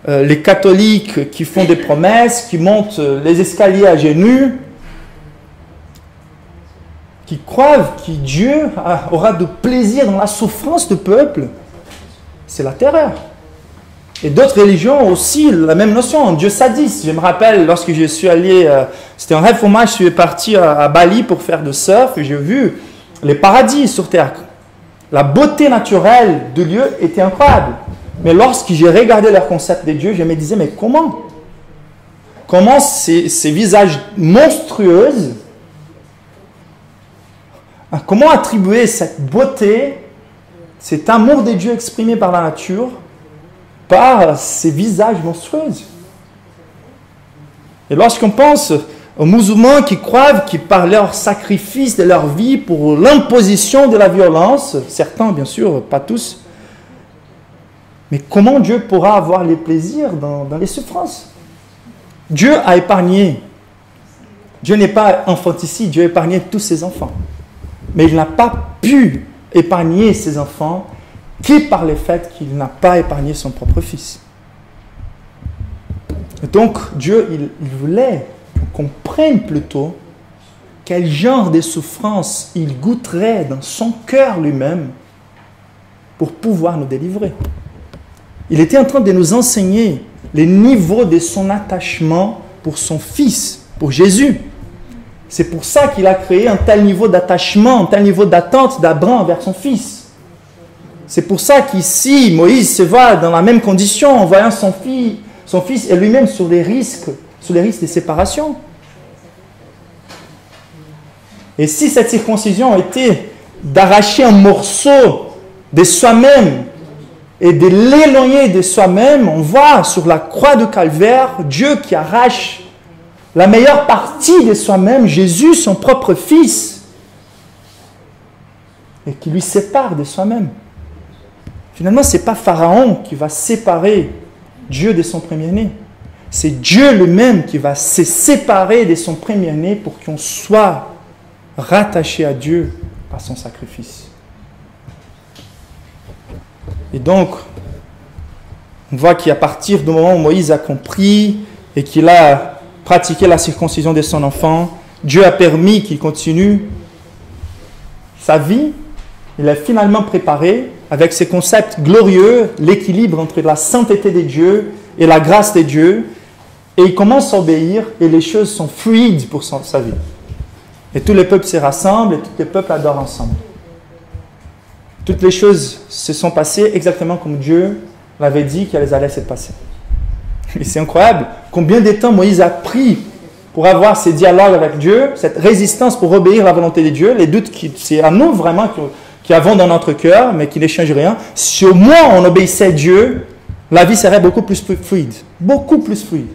les catholiques qui font des promesses, qui montent les escaliers à genoux, qui croient que Dieu aura de plaisir dans la souffrance du peuple, c'est la terreur. Et d'autres religions ont aussi la même notion, Dieu sadiste. Je me rappelle, lorsque je suis allé, c'était un rêve pour moi, je suis parti à Bali pour faire de surf, et j'ai vu les paradis sur terre. La beauté naturelle de lieu était incroyable. Mais lorsque j'ai regardé leur concept de Dieu, je me disais, mais comment ces visages monstrueux, comment attribuer cette beauté, cet amour de Dieu exprimé par la nature, par ces visages monstrueux? Et lorsqu'on pense aux musulmans qui croient que par leur sacrifice de leur vie pour l'imposition de la violence, certains bien sûr, pas tous, mais comment Dieu pourra avoir les plaisirs dans les souffrances? Dieu a épargné. Dieu n'est pas infanticide, Dieu a épargné tous ses enfants. Mais il n'a pas pu épargner ses enfants que par le fait qu'il n'a pas épargné son propre fils. Et donc Dieu, il voulait qu'on comprenne plutôt quel genre de souffrance il goûterait dans son cœur lui-même pour pouvoir nous délivrer. Il était en train de nous enseigner les niveaux de son attachement pour son Fils, pour Jésus. C'est pour ça qu'il a créé un tel niveau d'attachement, un tel niveau d'attente d'Abraham vers son Fils. C'est pour ça qu'ici, Moïse se voit dans la même condition en voyant son fils et lui-même sur les risques de séparation. Et si cette circoncision était d'arracher un morceau de soi-même et de l'éloigner de soi-même, on voit sur la croix de Calvaire Dieu qui arrache la meilleure partie de soi-même, Jésus, son propre Fils, et qui lui sépare de soi-même. Finalement, ce n'est pas Pharaon qui va séparer Dieu de son premier-né. C'est Dieu lui-même qui va se séparer de son premier-né pour qu'on soit rattaché à Dieu par son sacrifice. Et donc, on voit qu'à partir du moment où Moïse a compris et qu'il a pratiqué la circoncision de son enfant, Dieu a permis qu'il continue sa vie. Il a finalement préparé, avec ses concepts glorieux, l'équilibre entre la sainteté de Dieu et la grâce de Dieu. Et il commence à obéir et les choses sont fluides pour sa vie. Et tous les peuples se rassemblent et tous les peuples adorent ensemble. Toutes les choses se sont passées exactement comme Dieu l'avait dit qu'elles allaient se passer. Et c'est incroyable combien de temps Moïse a pris pour avoir ces dialogues avec Dieu, cette résistance pour obéir à la volonté de Dieu, les doutes, c'est à nous vraiment qui avons dans notre cœur, mais qui ne changent rien. Si au moins on obéissait à Dieu, la vie serait beaucoup plus fluide. Beaucoup plus fluide.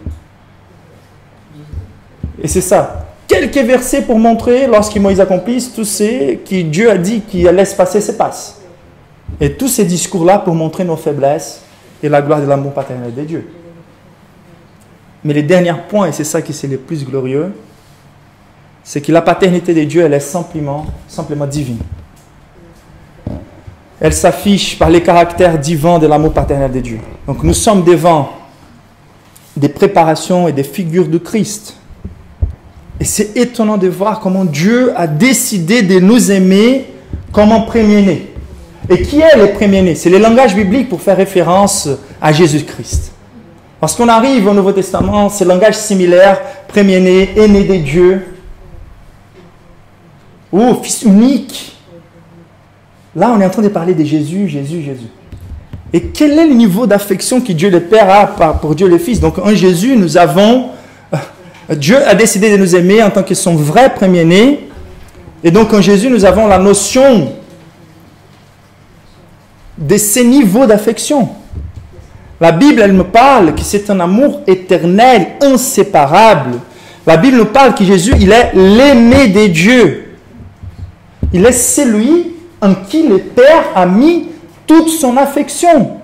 Et c'est ça. Quelques versets pour montrer, lorsque Moïse accomplit, tout ce que Dieu a dit qu'il allait se passer, se passe. Et tous ces discours-là pour montrer nos faiblesses et la gloire de l'amour paternel de Dieu. Mais le dernier point, et c'est ça qui est le plus glorieux, c'est que la paternité de Dieu, elle est simplement divine. Elle s'affiche par les caractères divins de l'amour paternel de Dieu. Donc nous sommes devant des préparations et des figures de Christ. Et c'est étonnant de voir comment Dieu a décidé de nous aimer comme un premier-né. Et qui est le premier-né? C'est le langage biblique pour faire référence à Jésus-Christ. Lorsqu'on arrive au Nouveau Testament, c'est le langage similaire, premier-né, aîné de Dieu, ou fils unique. Là, on est en train de parler de Jésus, Jésus. Et quel est le niveau d'affection que Dieu le Père a pour Dieu le Fils? Donc en Jésus, Dieu a décidé de nous aimer en tant que son vrai premier-né. Et donc en Jésus, nous avons la notion de ces niveaux d'affection. La Bible, elle me parle que c'est un amour éternel, inséparable. La Bible nous parle que Jésus, il est l'aimé de Dieu. Il est celui en qui le Père a mis toute son affection.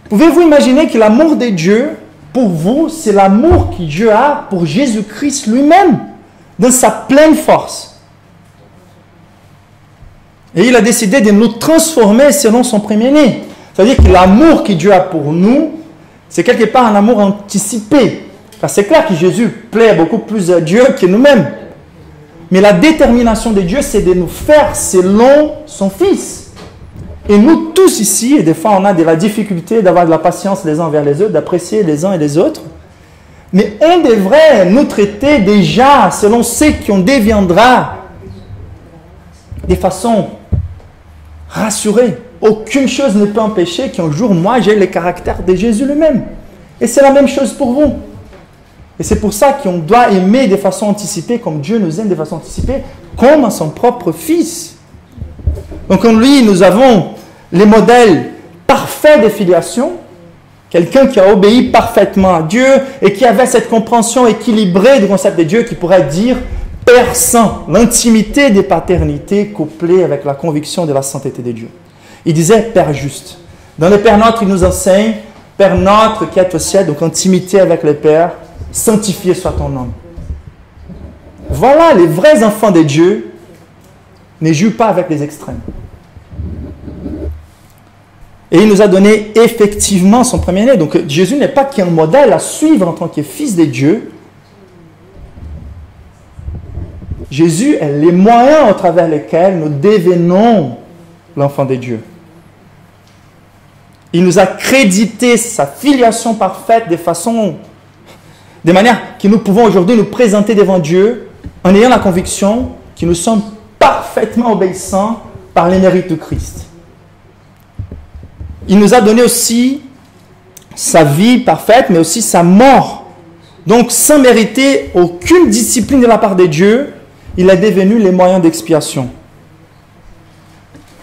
Pouvez-vous imaginer que l'amour de Dieu pour vous, c'est l'amour que Dieu a pour Jésus-Christ lui-même, dans sa pleine force. Et il a décidé de nous transformer selon son premier-né. C'est-à-dire que l'amour que Dieu a pour nous, c'est quelque part un amour anticipé. Parce que c'est clair que Jésus plaît beaucoup plus à Dieu que nous-mêmes. Mais la détermination de Dieu, c'est de nous faire selon son Fils. Et nous tous ici, et des fois on a de la difficulté d'avoir de la patience les uns envers les autres, d'apprécier les uns et les autres. Mais on devrait nous traiter déjà selon ce qu'on deviendra de façon rassurée. Aucune chose ne peut empêcher qu'un jour, moi, j'ai le caractère de Jésus lui-même. Et c'est la même chose pour vous. Et c'est pour ça qu'on doit aimer de façon anticipée, comme Dieu nous aime de façon anticipée, comme à son propre Fils. Donc en lui, nous avons les modèles parfaits de filiation, quelqu'un qui a obéi parfaitement à Dieu et qui avait cette compréhension équilibrée du concept de Dieu qui pourrait dire Père Saint, l'intimité des paternités couplée avec la conviction de la sainteté de Dieu. Il disait Père juste. Dans le Père Notre, il nous enseigne Père Notre qui est au ciel, donc intimité avec le Père, sanctifié soit ton nom. Voilà, les vrais enfants de Dieu ne jouent pas avec les extrêmes. Et il nous a donné effectivement son premier-né. Donc Jésus n'est pas qu'un modèle à suivre en tant que fils de Dieu. Jésus est les moyens au travers lesquels nous devenons l'enfant de Dieu. Il nous a crédité sa filiation parfaite de manière que nous pouvons aujourd'hui nous présenter devant Dieu en ayant la conviction que nous sommes parfaitement obéissants par les mérites de Christ. Il nous a donné aussi sa vie parfaite, mais aussi sa mort. Donc, sans mériter aucune discipline de la part de Dieu, il est devenu les moyens d'expiation.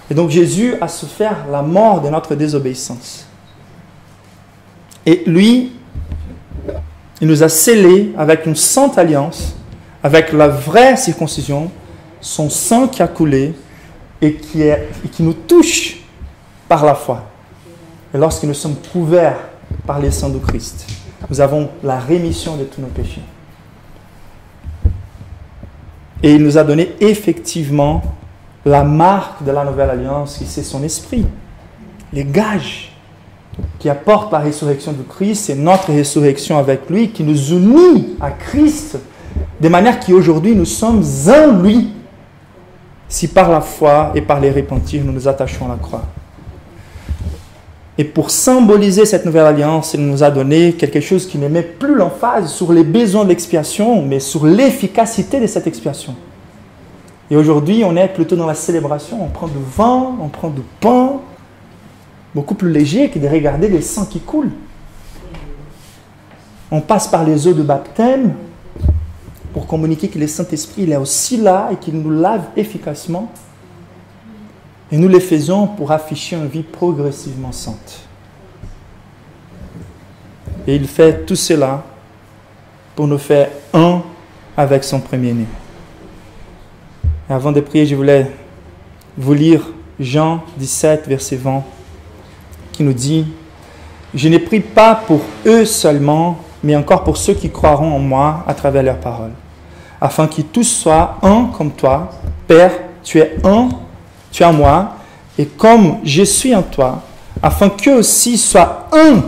Et donc, Jésus a souffert la mort de notre désobéissance. Et lui, il nous a scellés avec une sainte alliance, avec la vraie circoncision, son sang qui a coulé et qui nous touche par la foi. Et lorsque nous sommes couverts par les sangs de Christ, nous avons la rémission de tous nos péchés. Et il nous a donné effectivement la marque de la nouvelle alliance, qui c'est son esprit. Les gages qui apportent la résurrection de Christ, c'est notre résurrection avec lui, qui nous unit à Christ, de manière qu'aujourd'hui nous sommes en lui, si par la foi et par les repentir, nous nous attachons à la croix. Et pour symboliser cette nouvelle alliance, il nous a donné quelque chose qui ne met plus l'emphase sur les besoins de l'expiation, mais sur l'efficacité de cette expiation. Et aujourd'hui, on est plutôt dans la célébration. On prend du vin, on prend du pain, beaucoup plus léger que de regarder les sangs qui coulent. On passe par les eaux de baptême pour communiquer que le Saint-Esprit il est aussi là et qu'il nous lave efficacement. Et nous les faisons pour afficher une vie progressivement sainte. Et il fait tout cela pour nous faire un avec son premier-né. Et avant de prier, je voulais vous lire Jean 17, verset 20, qui nous dit « Je ne prie pas pour eux seulement, mais encore pour ceux qui croiront en moi à travers leurs paroles, afin qu'ils tous soient un comme toi. Père, tu es un, tu es en moi, et comme je suis en toi, afin qu'eux aussi soient un